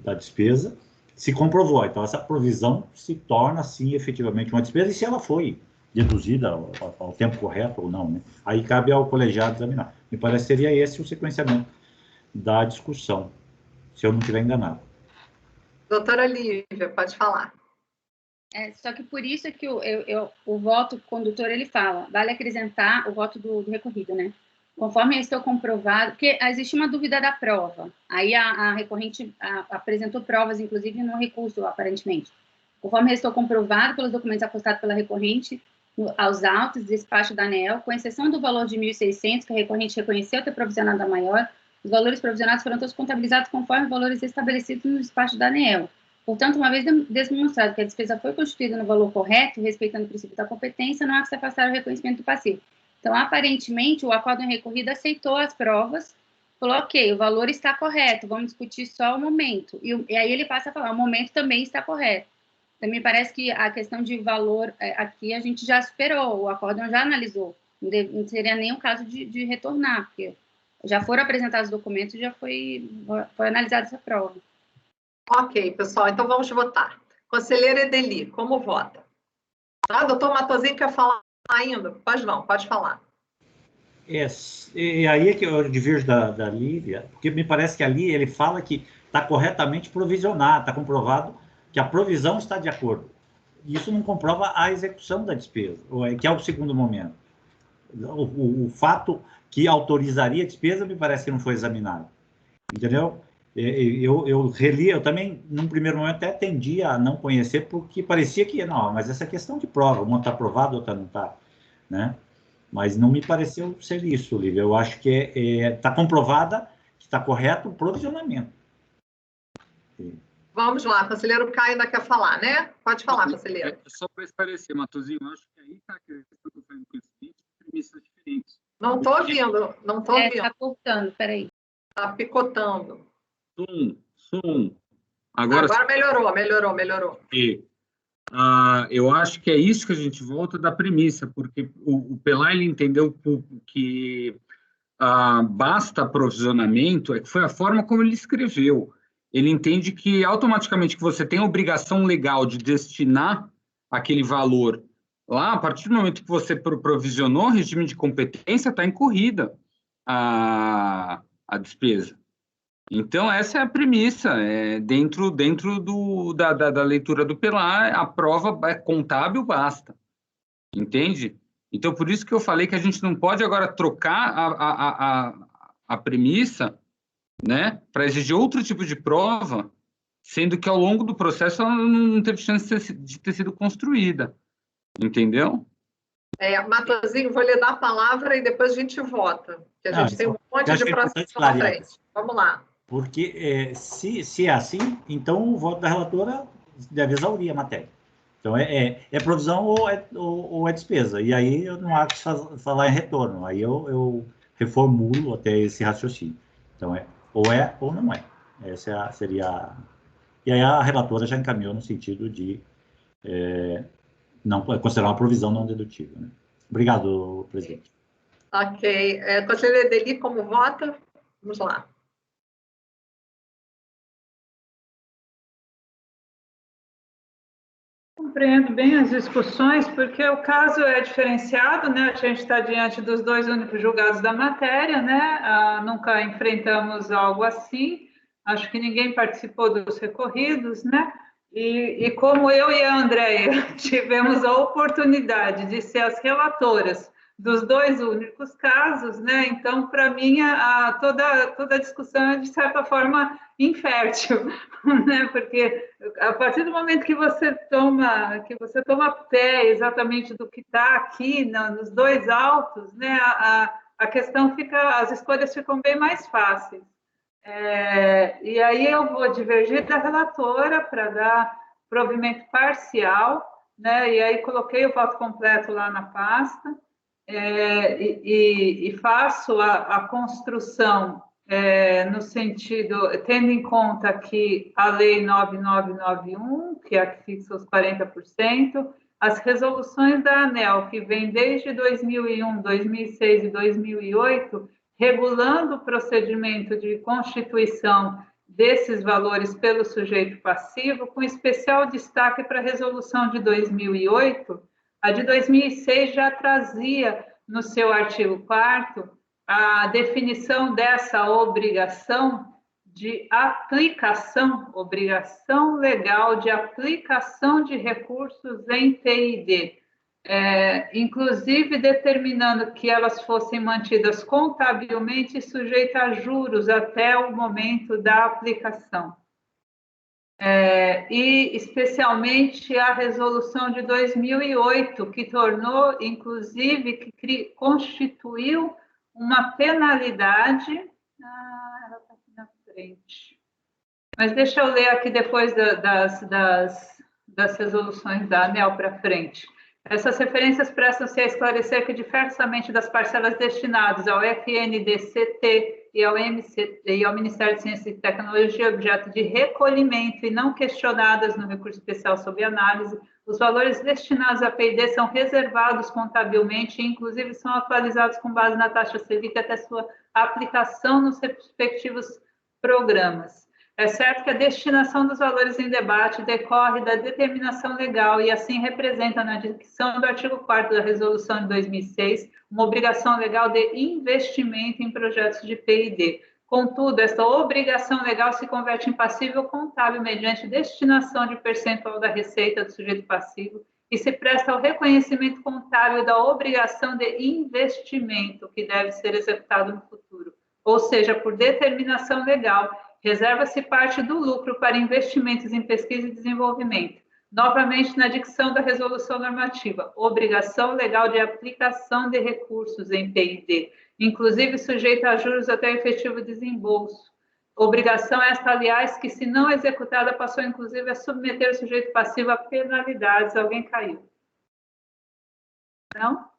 da despesa, se comprovou. Então, essa provisão se torna, sim, efetivamente uma despesa, e se ela foi deduzida ao tempo correto ou não, né? Aí cabe ao colegiado examinar. Me parece que seria esse o sequenciamento da discussão, se eu não estiver enganado. Doutora Lívia, pode falar. Só que por isso é que o voto condutor, ele fala, vale acrescentar o voto do recorrido, né? Conforme estou comprovado, porque existe uma dúvida da prova, aí a recorrente apresentou provas, inclusive, no recurso, aparentemente. Conforme estou comprovado pelos documentos apostados pela recorrente, aos autos, despacho da ANEEL, com exceção do valor de 1.600, que a recorrente reconheceu ter provisionado a maior, os valores provisionados foram todos contabilizados conforme valores estabelecidos no despacho da ANEEL. Portanto, uma vez demonstrado que a despesa foi constituída no valor correto, respeitando o princípio da competência, não há que se afastar o reconhecimento do passivo. Então, aparentemente, o acórdão recorrido aceitou as provas, falou, ok, o valor está correto, vamos discutir só o momento. E aí ele passa a falar, o momento também está correto. Então, me parece que a questão de valor, aqui a gente já superou, o acórdão já analisou, não seria nem o caso de retornar, porque já foram apresentados os documentos, já foi analisada essa prova. Ok, pessoal, então vamos votar. Conselheira Edeli, como vota? Ah, doutor Matosinho quer falar ainda? Pode falar. E aí é que eu divirjo da Lívia, porque me parece que ali ele fala que está corretamente provisionado, está comprovado que a provisão está de acordo. Isso não comprova a execução da despesa, que é o segundo momento. O fato que autorizaria a despesa me parece que não foi examinado. Entendeu? Eu reli, eu também, num primeiro momento, até tendi a não conhecer, porque parecia que, não, mas essa questão de prova, uma está aprovada, outra não está, né? Mas não me pareceu ser isso, Lívia. Eu acho que está comprovada que está correto o provisionamento. Vamos lá, conselheiro Caio ainda quer falar, né? Pode falar, conselheiro. Só para esclarecer, Matosinho, eu acho que aí está a questão do conhecimento de premissas diferentes. Não estou ouvindo, não estou ouvindo. Está cortando, peraí. Está picotando. Som. Agora melhorou. Eu acho que é isso que a gente volta da premissa, porque o Pelá, ele entendeu que basta provisionamento, que foi a forma como ele escreveu. Ele entende que automaticamente que você tem a obrigação legal de destinar aquele valor lá, a partir do momento que você provisionou, o regime de competência está incorrida a despesa. Então, essa é a premissa. Dentro da leitura do Pelá, a prova é contábil, basta. Entende? Então, por isso que eu falei que a gente não pode agora trocar a premissa, né, para exigir outro tipo de prova, sendo que ao longo do processo ela não teve chance de ter sido construída. Entendeu? Matosinho, vou lhe dar a palavra e depois a gente vota. Porque a gente tem um monte de processo pela frente. Vamos lá. Porque se é assim, então o voto da relatora deve exaurir a matéria. Então, é provisão ou é despesa. E aí eu não acho que falar em retorno. Aí eu reformulo até esse raciocínio. Então, ou não é. Essa seria... E aí a relatora já encaminhou no sentido de não considerar uma provisão não dedutível. Né? Obrigado, presidente. Ok. Conselheira Edeli, como vota? Vamos lá. Compreendo bem as discussões, porque o caso é diferenciado, né? A gente está diante dos dois únicos julgados da matéria, né? Nunca enfrentamos algo assim. acho que ninguém participou dos recorridos, né? E como eu e a Andréia tivemos a oportunidade de ser as relatoras dos 2 únicos casos, né? Então, para mim, toda a discussão é, de certa forma, infértil, né? Porque a partir do momento que você toma pé exatamente do que está aqui nos 2 autos, né? A questão fica, as escolhas ficam bem mais fáceis. E aí eu vou divergir da relatora para dar provimento parcial, né? E aí coloquei o voto completo lá na pasta, e faço a construção no sentido, tendo em conta que a Lei 9991, que é a que fixa os 40%, as resoluções da ANEEL, que vem desde 2001, 2006 e 2008, regulando o procedimento de constituição desses valores pelo sujeito passivo, com especial destaque para a resolução de 2008. A de 2006 já trazia, no seu artigo 4º, a definição dessa obrigação de aplicação, obrigação legal de aplicação de recursos em PID, inclusive determinando que elas fossem mantidas contabilmente e sujeitas a juros até o momento da aplicação. E especialmente a resolução de 2008, que tornou, inclusive, que constituiu uma penalidade. Ela está aqui na frente. Mas deixa eu ler aqui depois das resoluções da ANEEL para frente. Essas referências prestam-se a esclarecer que, diversamente das parcelas destinadas ao FNDCT e ao Ministério de Ciência e Tecnologia, objeto de recolhimento e não questionadas no recurso especial sob análise, os valores destinados a PID são reservados contabilmente e, inclusive, são atualizados com base na taxa Selic até sua aplicação nos respectivos programas. É certo que a destinação dos valores em debate decorre da determinação legal e assim representa, na dicção do artigo 4º da Resolução de 2006, uma obrigação legal de investimento em projetos de PID. Contudo, esta obrigação legal se converte em passível contábil mediante destinação de percentual da receita do sujeito passivo e se presta ao reconhecimento contábil da obrigação de investimento que deve ser executado no futuro. Ou seja, por determinação legal, reserva-se parte do lucro para investimentos em pesquisa e desenvolvimento. Novamente, na dicção da resolução normativa, obrigação legal de aplicação de recursos em PID, inclusive sujeita a juros até efetivo desembolso. Obrigação esta, aliás, que, se não executada, passou inclusive a submeter o sujeito passivo a penalidades. Alguém caiu? Não?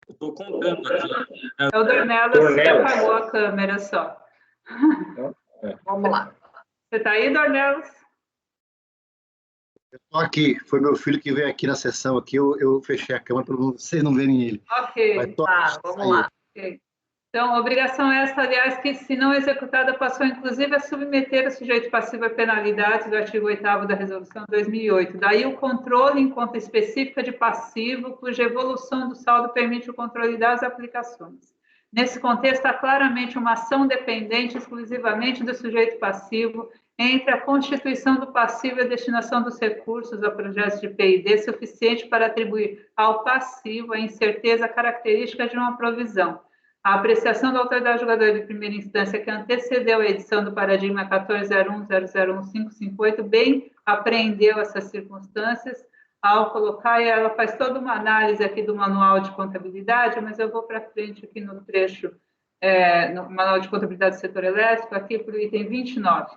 Estou contando aqui. É o Dornelas que apagou a câmera só. Vamos lá. Você está aí, Dornelas? Eu estou aqui. Foi meu filho que veio aqui na sessão. Aqui eu fechei a câmera para vocês não verem ele. Ok, vamos lá. Okay. Então, obrigação esta, aliás, que, se não executada, passou inclusive a submeter o sujeito passivo a penalidades do artigo 8º da Resolução 2008. Daí o controle em conta específica de passivo, cuja evolução do saldo permite o controle das aplicações. Nesse contexto, há claramente uma ação dependente exclusivamente do sujeito passivo entre a constituição do passivo e a destinação dos recursos a projetos de PID suficiente para atribuir ao passivo a incerteza característica de uma provisão. A apreciação da autoridade julgadora de primeira instância, que antecedeu a edição do paradigma 14.0101558, bem apreendeu essas circunstâncias ao colocar, e ela faz toda uma análise aqui do manual de contabilidade, mas eu vou para frente aqui no trecho, no manual de contabilidade do setor elétrico, aqui para o item 29.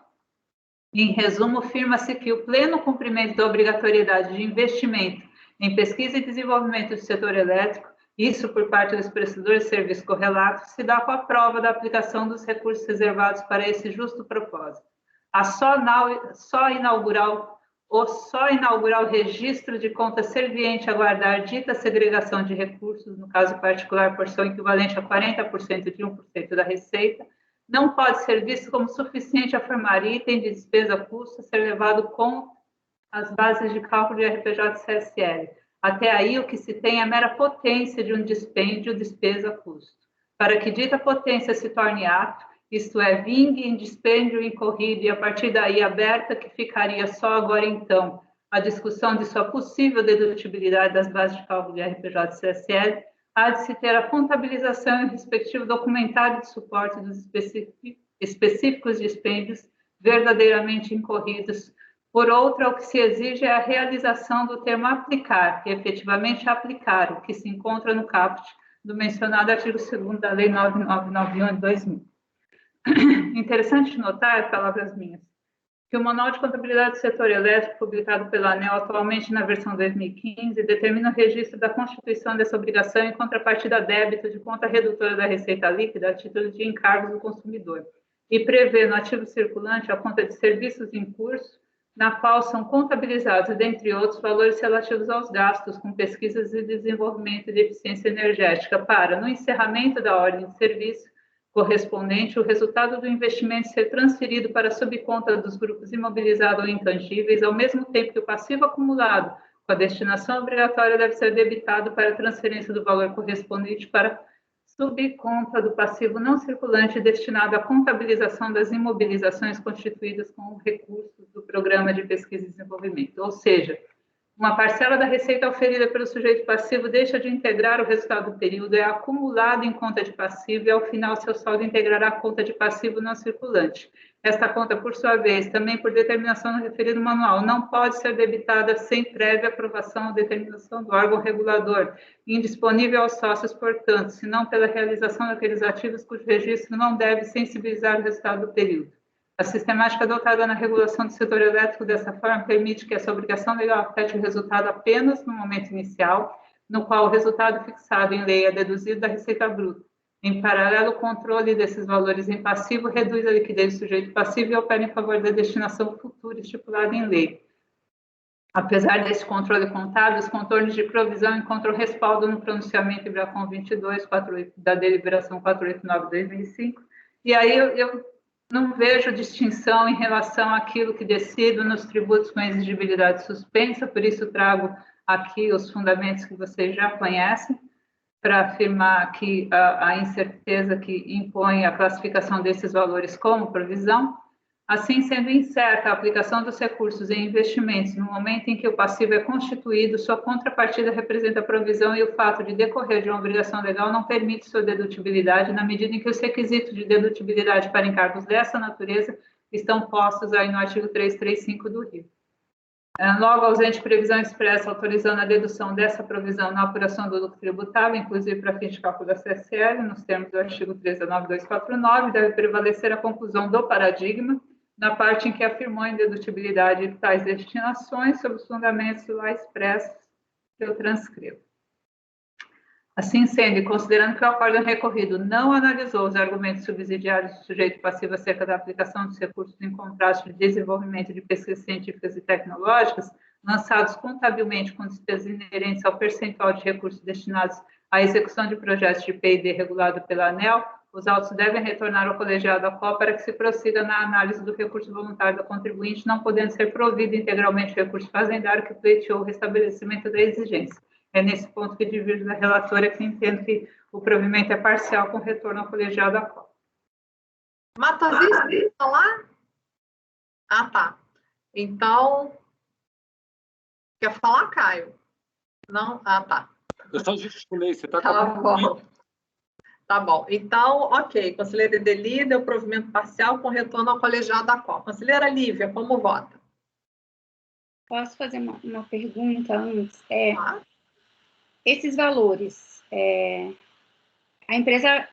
Em resumo, afirma-se que o pleno cumprimento da obrigatoriedade de investimento em pesquisa e desenvolvimento do setor elétrico, isso por parte dos prestadores de serviço correlatos, se dá com a prova da aplicação dos recursos reservados para esse justo propósito. Só inaugurar o registro de conta serviente a guardar dita segregação de recursos, no caso particular, porção equivalente a 40% de 1% da receita, não pode ser visto como suficiente a formar item de despesa-custo a ser levado com as bases de cálculo de RPJ e CSL. Até aí, o que se tem é a mera potência de um dispêndio despesa-custo. Para que dita potência se torne ato, isto é, VING em dispêndio incorrido e a partir daí aberta, que ficaria só agora então a discussão de sua possível dedutibilidade das bases de cálculo de RPJ e CSL, há de se ter a contabilização e o respectivo documentário de suporte dos específicos dispêndios verdadeiramente incorridos. Por outra, o que se exige é a realização do termo aplicar, e efetivamente aplicar, o que se encontra no caput do mencionado artigo 2º da Lei 9991 de 2000. Interessante notar, palavras minhas, que o Manual de Contabilidade do Setor Elétrico, publicado pela ANEEL atualmente na versão 2015, determina o registro da constituição dessa obrigação em contrapartida débito de conta redutora da receita líquida a título de encargos do consumidor, e prevê no ativo circulante a conta de serviços em curso, na qual são contabilizados, dentre outros, valores relativos aos gastos com pesquisas de desenvolvimento de eficiência energética para, no encerramento da ordem de serviço correspondente, o resultado do investimento ser transferido para a subconta dos grupos imobilizados ou intangíveis, ao mesmo tempo que o passivo acumulado com a destinação obrigatória deve ser debitado para a transferência do valor correspondente para subconta do passivo não circulante destinado à contabilização das imobilizações constituídas com recursos do Programa de Pesquisa e Desenvolvimento. Ou seja, uma parcela da receita oferida pelo sujeito passivo deixa de integrar o resultado do período, é acumulado em conta de passivo e, ao final, seu saldo integrará a conta de passivo não circulante. Esta conta, por sua vez, também por determinação no referido manual, não pode ser debitada sem prévia aprovação ou determinação do órgão regulador, indisponível aos sócios, portanto, senão pela realização daqueles ativos cujo registro não deve sensibilizar o resultado do período. A sistemática adotada na regulação do setor elétrico dessa forma permite que essa obrigação legal afete o resultado apenas no momento inicial, no qual o resultado fixado em lei é deduzido da receita bruta. Em paralelo, o controle desses valores em passivo reduz a liquidez do sujeito passivo e opera em favor da destinação futura estipulada em lei. Apesar desse controle contábil, os contornos de provisão encontram respaldo no pronunciamento Ibracon 22, da deliberação 489/2005, e aí eu não vejo distinção em relação àquilo que decido nos tributos com exigibilidade suspensa, por isso trago aqui os fundamentos que vocês já conhecem, para afirmar que a incerteza que impõe a classificação desses valores como provisão. Assim, sendo incerta a aplicação dos recursos em investimentos no momento em que o passivo é constituído, sua contrapartida representa a provisão e o fato de decorrer de uma obrigação legal não permite sua dedutibilidade, na medida em que os requisitos de dedutibilidade para encargos dessa natureza estão postos aí no artigo 335 do RIO. Logo, ausente previsão expressa autorizando a dedução dessa provisão na apuração do lucro tributável, inclusive para fins de cálculo da CSL, nos termos do artigo 39249, deve prevalecer a conclusão do paradigma, na parte em que afirmou a indedutibilidade de tais destinações, sob os fundamentos lá expressos que eu transcrevo. Assim sendo, e considerando que o acórdão recorrido não analisou os argumentos subsidiários do sujeito passivo acerca da aplicação dos recursos em contraste de desenvolvimento de pesquisas científicas e tecnológicas, lançados contabilmente com despesas inerentes ao percentual de recursos destinados à execução de projetos de P&D regulado pela ANEEL, os autos devem retornar ao colegiado ACO para que se prossiga na análise do recurso voluntário do contribuinte, não podendo ser provido integralmente o recurso fazendário que pleiteou o restabelecimento da exigência. É nesse ponto que divirjo da relatora, que entendo que o provimento é parcial com retorno ao colegiado ACO. Matosinhos, você está lá? Ah, tá. Então, quer falar, Caio? Não? Ah, tá. Eu só gesticulei, você está Tá bom. Tá bom. Então, ok. Conselheira Edeli deu provimento parcial com retorno ao colegiado ACO. Conselheira Lívia, como vota? Posso fazer uma pergunta antes? Ah. Esses valores, a empresa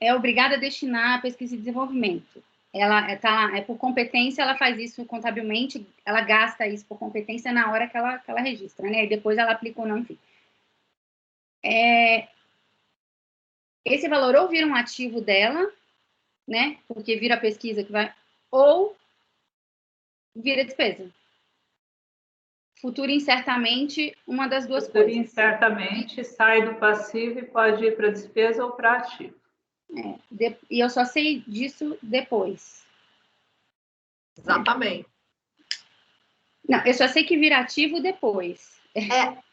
é obrigada a destinar a pesquisa e desenvolvimento. Ela é por competência, ela faz isso contabilmente, ela gasta isso por competência na hora que ela registra, né? E depois ela aplica ou não, enfim. Esse valor ou vira um ativo dela, né? Porque vira a pesquisa que vai, ou vira despesa. Futuro incertamente, uma das duas coisas. Futuro incertamente sai do passivo e pode ir para despesa ou para ativo. E eu só sei disso depois. Exatamente. Não, eu só sei que vira ativo depois.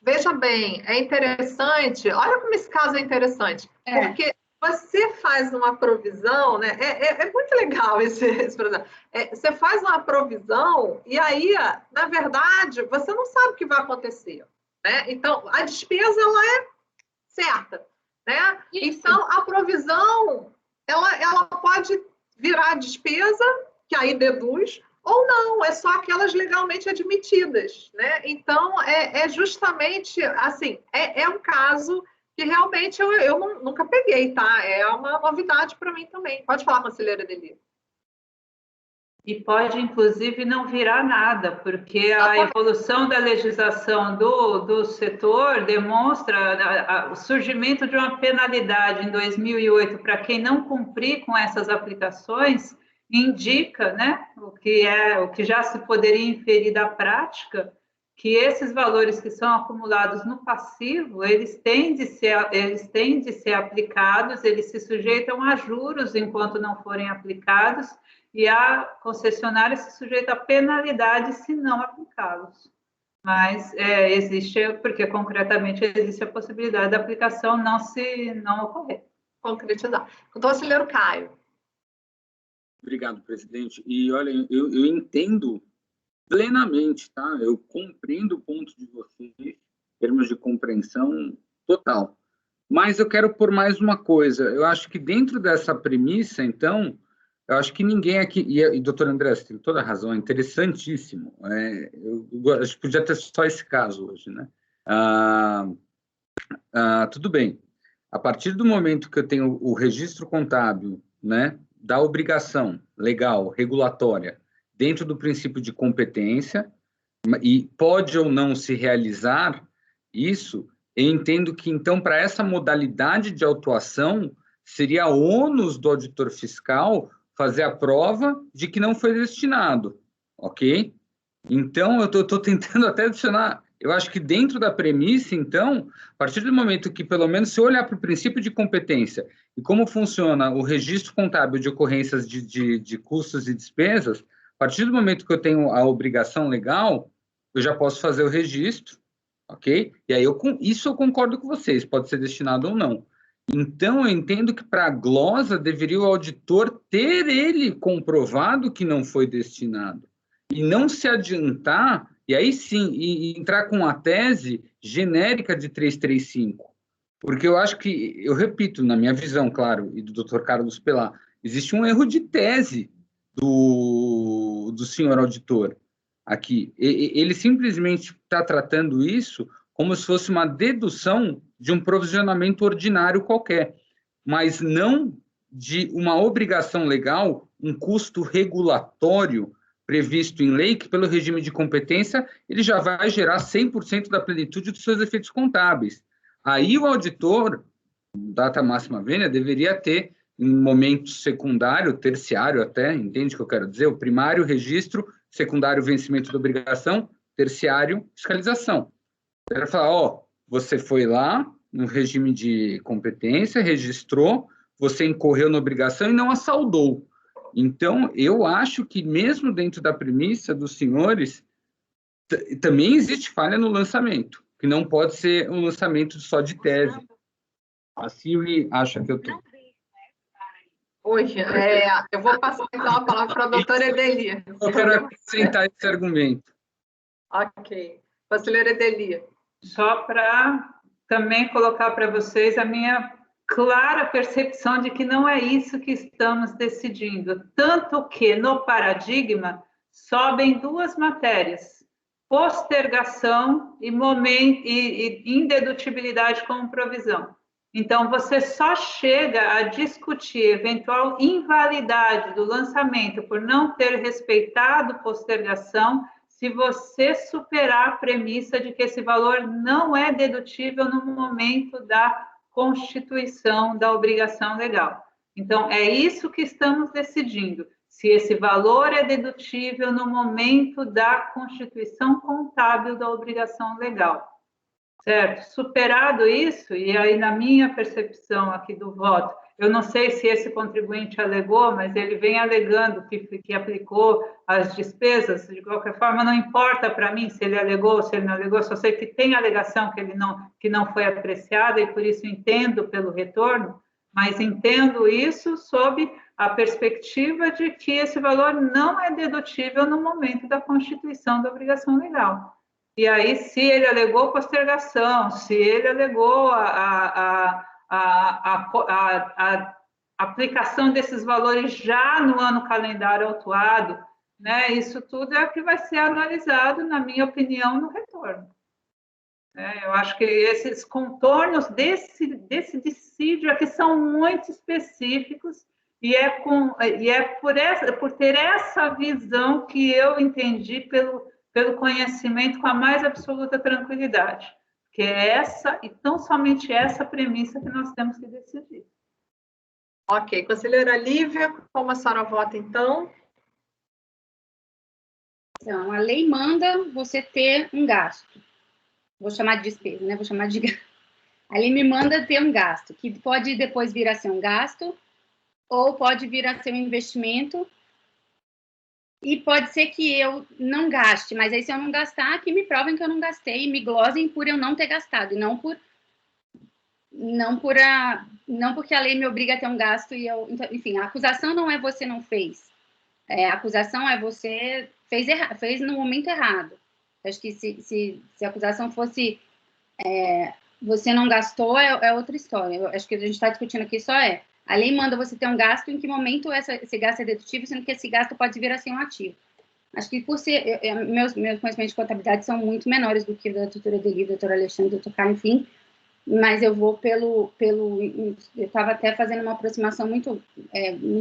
Veja bem, é interessante. Olha como esse caso é interessante. Porque você faz uma provisão, né? É muito legal esse projeto. Você faz uma provisão e aí, na verdade, você não sabe o que vai acontecer, né? Então, a despesa, ela é certa, né? Então, a provisão, ela pode virar despesa, que aí deduz, ou não, é só aquelas legalmente admitidas, né? Então, justamente, assim, é um caso que realmente eu nunca peguei, tá? É uma novidade para mim também. Pode falar, conselheira Deli. E pode, inclusive, não virar nada, porque a evolução da legislação do setor demonstra o surgimento de uma penalidade em 2008 para quem não cumprir com essas aplicações, indica, né, o que já se poderia inferir da prática, que esses valores que são acumulados no passivo, eles têm de ser aplicados, eles se sujeitam a juros enquanto não forem aplicados, e a concessionária se sujeita a penalidade se não aplicá-los. Mas existe, porque concretamente existe a possibilidade da aplicação não ocorrer. Concretizar. Conselheiro Caio. Obrigado, presidente. E olha, eu entendo plenamente, tá? Eu compreendo o ponto de vocês, em termos de compreensão total. Mas eu quero pôr mais uma coisa. Eu acho que dentro dessa premissa, então, eu acho que ninguém aqui... E doutor André, você tem toda a razão, é interessantíssimo. Eu acho que podia ter só esse caso hoje, né? Tudo bem. A partir do momento que eu tenho o registro contábil, né, da obrigação legal, regulatória, dentro do princípio de competência, e pode ou não se realizar isso, eu entendo que, então, para essa modalidade de autuação, seria ônus do auditor fiscal fazer a prova de que não foi destinado, ok? Então, eu estou tentando até adicionar, eu acho que dentro da premissa, então, a partir do momento que, pelo menos, se eu olhar para o princípio de competência e como funciona o registro contábil de ocorrências de custos e despesas, a partir do momento que eu tenho a obrigação legal, eu já posso fazer o registro, ok? E aí, isso eu concordo com vocês, pode ser destinado ou não. Então, eu entendo que para a glosa deveria o auditor ter ele comprovado que não foi destinado. E não se adiantar, e aí sim, e entrar com a tese genérica de 335. Porque eu acho que, eu repito, na minha visão, claro, e do Dr. Carlos Pelá, existe um erro de tese do senhor auditor aqui. Ele simplesmente está tratando isso como se fosse uma dedução de um provisionamento ordinário qualquer, mas não de uma obrigação legal, um custo regulatório previsto em lei, que pelo regime de competência, ele já vai gerar 100% da plenitude dos seus efeitos contábeis. Aí o auditor, data máxima vênia, deveria ter, em momento secundário, terciário até, entende o que eu quero dizer? O primário, registro, secundário, vencimento da obrigação, terciário, fiscalização. Ele vai falar, você foi lá, no regime de competência, registrou, você incorreu na obrigação e não a saldou. Então, eu acho que mesmo dentro da premissa dos senhores, também existe falha no lançamento, que não pode ser um lançamento só de tese. A Siri acha que eu estou... Oi, eu vou passar então a palavra para a doutora Edeli. Eu quero acrescentar esse argumento. Ok. Conselheira Edeli. Só para também colocar para vocês a minha clara percepção de que não é isso que estamos decidindo. Tanto que, no paradigma, sobem duas matérias, postergação e indedutibilidade como provisão. Então, você só chega a discutir eventual invalidade do lançamento por não ter respeitado postergação se você superar a premissa de que esse valor não é dedutível no momento da constituição da obrigação legal. Então, é isso que estamos decidindo, se esse valor é dedutível no momento da constituição contábil da obrigação legal. Certo? Superado isso, e aí na minha percepção aqui do voto, eu não sei se esse contribuinte alegou, mas ele vem alegando que aplicou as despesas, de qualquer forma, não importa para mim se ele alegou ou se ele não alegou, só sei que tem alegação que não foi apreciada e por isso entendo pelo retorno, mas entendo isso sob a perspectiva de que esse valor não é dedutível no momento da constituição da obrigação legal. E aí, se ele alegou postergação, se ele alegou a aplicação desses valores já no ano calendário autuado, né, isso tudo é o que vai ser analisado, na minha opinião, no retorno. Eu acho que esses contornos desse dissídio aqui são muito específicos e é por ter essa visão que eu entendi pelo conhecimento com a mais absoluta tranquilidade, que é essa e tão somente essa premissa que nós temos que decidir. Ok, conselheira Lívia, como a senhora vota, então? Então, a lei manda você ter um gasto. Vou chamar de despesa, né? Vou chamar de gasto. A lei me manda ter um gasto, que pode depois vir a ser um gasto, ou pode vir a ser um investimento, e pode ser que eu não gaste, mas aí se eu não gastar, que me provem que eu não gastei, e me glosem por eu não ter gastado, e não porque a lei me obriga a ter um gasto, e eu... Então, enfim, a acusação não é você não fez. A acusação é você fez no momento errado. Acho que se a acusação fosse você não gastou, é outra história. Eu acho que a gente está discutindo aqui a lei manda você ter um gasto, em que momento esse gasto é dedutível, sendo que esse gasto pode vir a ser um ativo. Acho que por ser... meus conhecimentos de contabilidade são muito menores do que o da doutora Deli, doutora Alexandre, doutor Caio, enfim, mas eu vou eu estava até fazendo uma aproximação muito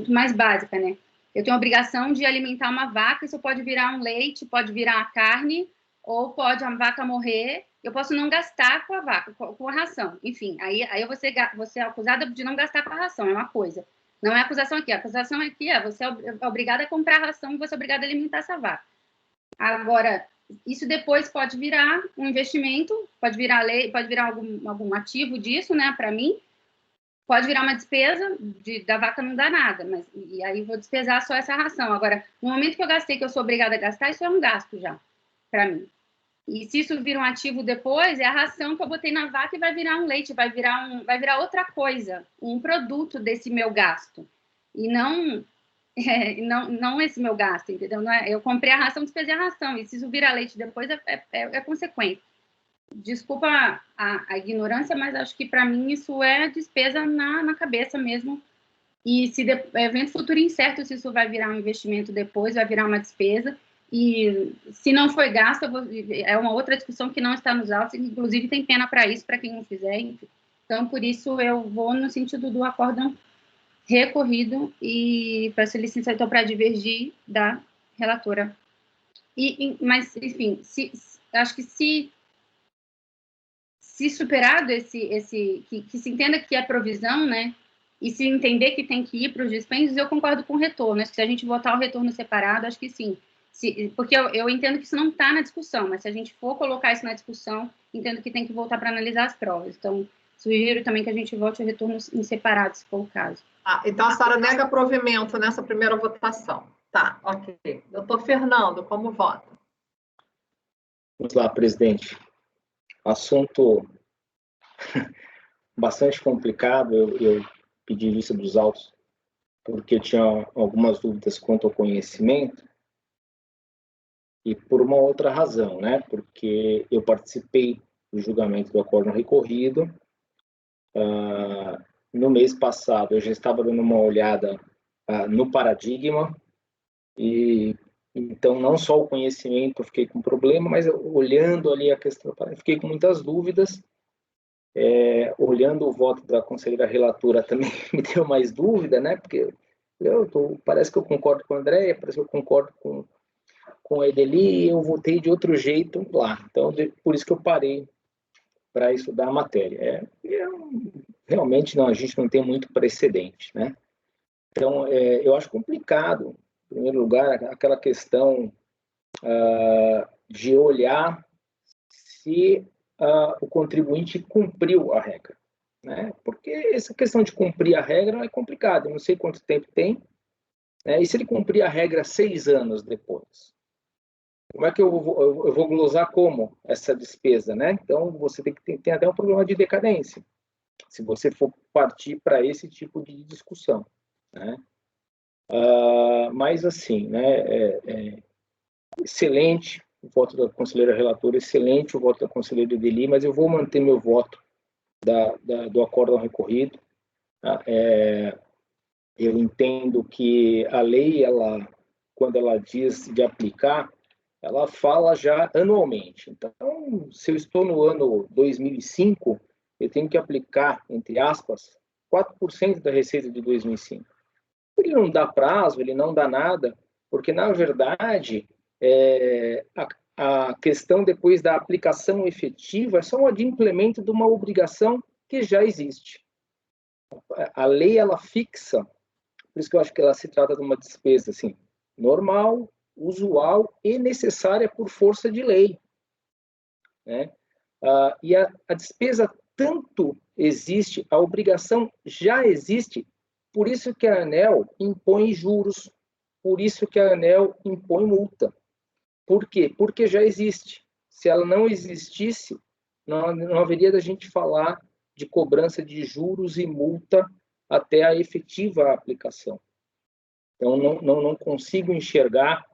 mais básica, né? Eu tenho a obrigação de alimentar uma vaca, isso pode virar um leite, pode virar a carne, ou pode a vaca morrer, eu posso não gastar com a vaca, com a ração. Enfim, aí eu vou ser acusada de não gastar com a ração, é uma coisa. Não é acusação aqui, a acusação aqui você é obrigada a comprar a ração e você é obrigada a alimentar essa vaca. Agora, isso depois pode virar um investimento, pode virar lei, pode virar algum ativo disso, né, para mim. Pode virar uma despesa, da vaca não dá nada, e aí vou despesar só essa ração. Agora, no momento que eu gastei, que eu sou obrigada a gastar, isso é um gasto já, para mim. E se isso vira um ativo depois, é a ração que eu botei na vaca e vai virar um leite, vai virar outra coisa, um produto desse meu gasto. E não esse meu gasto, entendeu? Não eu comprei a ração, despesei a ração, e se isso virar leite depois, é consequência. Desculpa a ignorância, mas acho que para mim isso é despesa na cabeça mesmo. E se evento futuro incerto, se isso vai virar um investimento depois, vai virar uma despesa. E se não foi gasto, é uma outra discussão que não está nos autos, inclusive tem pena para isso, para quem não fizer. Enfim. Então, por isso, eu vou no sentido do acórdão recorrido e peço licença, então, para divergir da relatora. Mas, enfim, acho que se superado que se entenda que é provisão, né, e se entender que tem que ir para os dispêndios, eu concordo com o retorno. Acho que se a gente votar o retorno separado, acho que sim. Porque eu entendo que isso não está na discussão, mas se a gente for colocar isso na discussão, entendo que tem que voltar para analisar as provas. Então, sugiro também que a gente vote o retorno em separado, se for o caso. Então, a senhora nega provimento nessa primeira votação. Tá, ok. Doutor Fernando, como vota? Vamos lá, presidente. Assunto bastante complicado. Eu pedi vista dos autos porque eu tinha algumas dúvidas quanto ao conhecimento e por uma outra razão, né? Porque eu participei do julgamento do acórdão recorrido. No mês passado, eu já estava dando uma olhada no paradigma e então não só o conhecimento eu fiquei com problema, mas olhando ali a questão, eu fiquei com muitas dúvidas. Olhando o voto da conselheira relatora também me deu mais dúvida, né? Porque parece que eu concordo com a Andréia, parece que eu concordo com a Edeli, e eu votei de outro jeito lá. Então, por isso que eu parei para estudar a matéria. Realmente, não, a gente não tem muito precedente, né? Então, eu acho complicado, em primeiro lugar, aquela questão de olhar se o contribuinte cumpriu a regra, né? Porque essa questão de cumprir a regra é complicada, eu não sei quanto tempo tem, né? E se ele cumprir a regra 6 anos depois? Como é que eu vou glosar como essa despesa, né? Então, você tem até um problema de decadência. se você for partir para esse tipo de discussão, né? Mas, assim, né, excelente o voto da conselheira relatora, excelente o voto da conselheira Edeli, mas eu vou manter meu voto do acórdão recorrido. Tá? Eu entendo que a lei, quando ela diz de aplicar, ela fala já anualmente. Então, se eu estou no ano 2005, eu tenho que aplicar, entre aspas, 4% da receita de 2005. Ele não dá prazo, ele não dá nada, porque, na verdade, a questão depois da aplicação efetiva é só um adimplemento de uma obrigação que já existe. A lei, ela fixa, por isso que eu acho que ela se trata de uma despesa assim, normal, usual e necessária por força de lei. Né? E a despesa tanto existe, a obrigação já existe, por isso que a ANEEL impõe juros, por isso que a ANEEL impõe multa. Por quê? Porque já existe. Se ela não existisse, não haveria da gente falar de cobrança de juros e multa até a efetiva aplicação. Então, não consigo enxergar,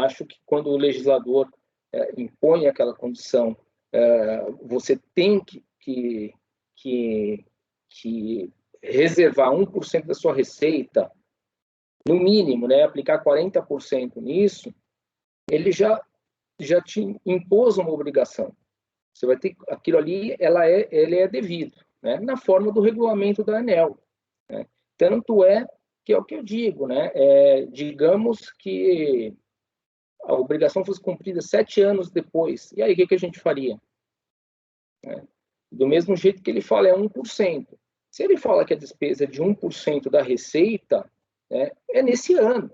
acho que quando o legislador impõe aquela condição, você tem que reservar 1% da sua receita, no mínimo, né, aplicar 40% nisso, ele já te impôs uma obrigação. Você vai ter aquilo ali, ele é devido, né, na forma do regulamento da ANEEL. Né? Tanto que é o que eu digo, né? Digamos que a obrigação fosse cumprida 7 anos depois, e aí o que a gente faria? Do mesmo jeito que ele fala, é 1%. Se ele fala que a despesa é de 1% da receita, é nesse ano.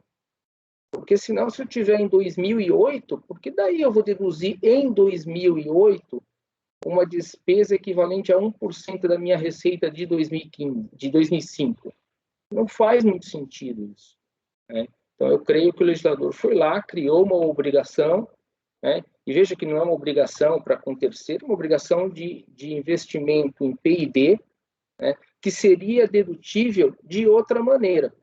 Porque senão, se eu tiver em 2008, porque daí eu vou deduzir em 2008 uma despesa equivalente a 1% da minha receita de 2005. Não faz muito sentido isso. Né? Então, eu creio que o legislador foi lá, criou uma obrigação, né? E veja que não é uma obrigação para com terceiro, é uma obrigação de investimento em P&D, né? Que seria dedutível de outra maneira.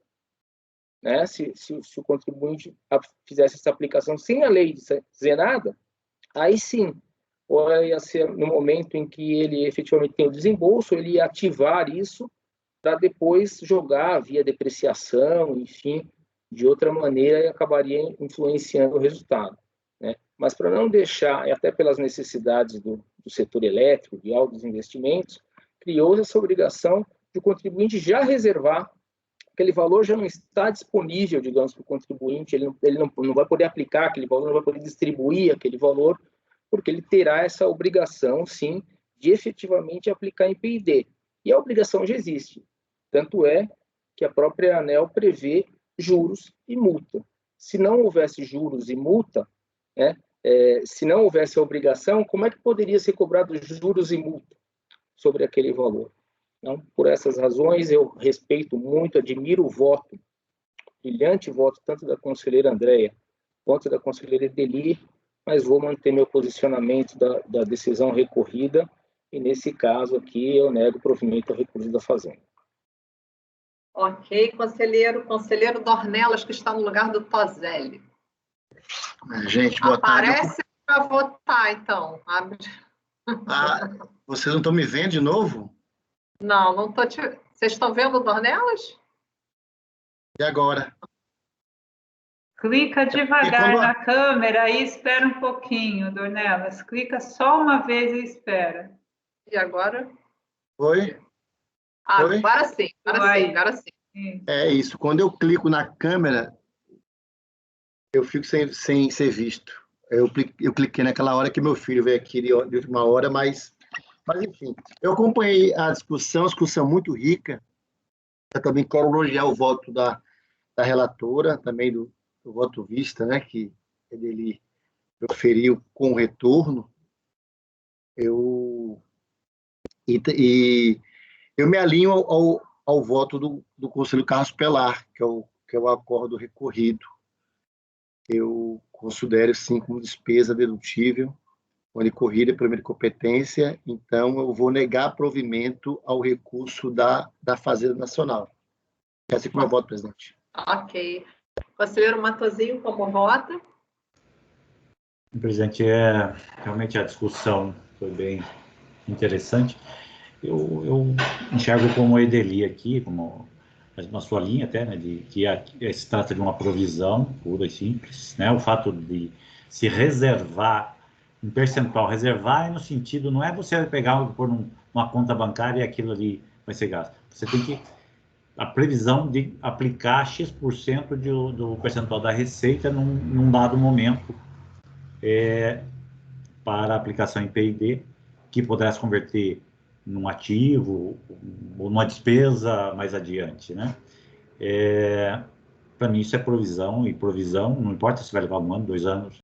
Né? Se o contribuinte fizesse essa aplicação sem a lei dizer nada, aí sim, ou ia ser no momento em que ele efetivamente tem o desembolso, ele ia ativar isso para depois jogar via depreciação, enfim, de outra maneira, e acabaria influenciando o resultado. Né? Mas para não deixar, até pelas necessidades do setor elétrico, de altos investimentos, criou essa obrigação de o contribuinte já reservar, aquele valor já não está disponível, digamos, para o contribuinte, ele não vai poder aplicar aquele valor, não vai poder distribuir aquele valor, porque ele terá essa obrigação, sim, de efetivamente aplicar em P&D. E a obrigação já existe. Tanto é que a própria ANEEL prevê juros e multa. Se não houvesse juros e multa, né, se não houvesse a obrigação, como é que poderia ser cobrado juros e multa sobre aquele valor? Então, por essas razões, eu respeito muito, admiro o voto, brilhante voto, tanto da conselheira Andréia quanto da conselheira Edeli, mas vou manter meu posicionamento da decisão recorrida, e nesse caso aqui eu nego o provimento ao recurso da Fazenda. Ok, conselheiro Dornelas, que está no lugar do Tozelli. Gente, boa tarde. Aparece para votar, então. Vocês não estão me vendo de novo? Não estou te... Vocês estão vendo o Dornelas? E agora? Clica devagar na câmera e espera um pouquinho, Dornelas. Clica só uma vez e espera. E agora? Oi? Oi? Agora sim, agora sim. É isso. Quando eu clico na câmera, eu fico sem ser visto. Eu cliquei naquela hora que meu filho veio aqui de última hora, mas enfim. Eu acompanhei a discussão muito rica. Eu também quero elogiar o voto da relatora, também do voto vista, né, que ele proferiu com retorno. Eu me alinho ao voto do conselheiro Carlos Pelar, que é o acordo recorrido. Eu considero, sim, como despesa dedutível, onde corrida é primeira competência, então eu vou negar provimento ao recurso da Fazenda Nacional. Esse é o meu voto, presidente. Ok. Conselheiro Matosinho, como vota? Presidente, realmente a discussão foi bem interessante. Eu enxergo como a Edeli aqui, como na sua linha até, né, de que se trata de uma provisão pura e simples, né, o fato de se reservar um percentual, reservar no sentido, não é você pegar por uma conta bancária e aquilo ali vai ser gasto. Você tem que, a previsão de aplicar X% do percentual da receita num dado momento para aplicação em PID, que poderá se converter num ativo ou numa despesa mais adiante, né? Para mim isso é provisão, e provisão, não importa se vai levar 1 ano, 2 anos,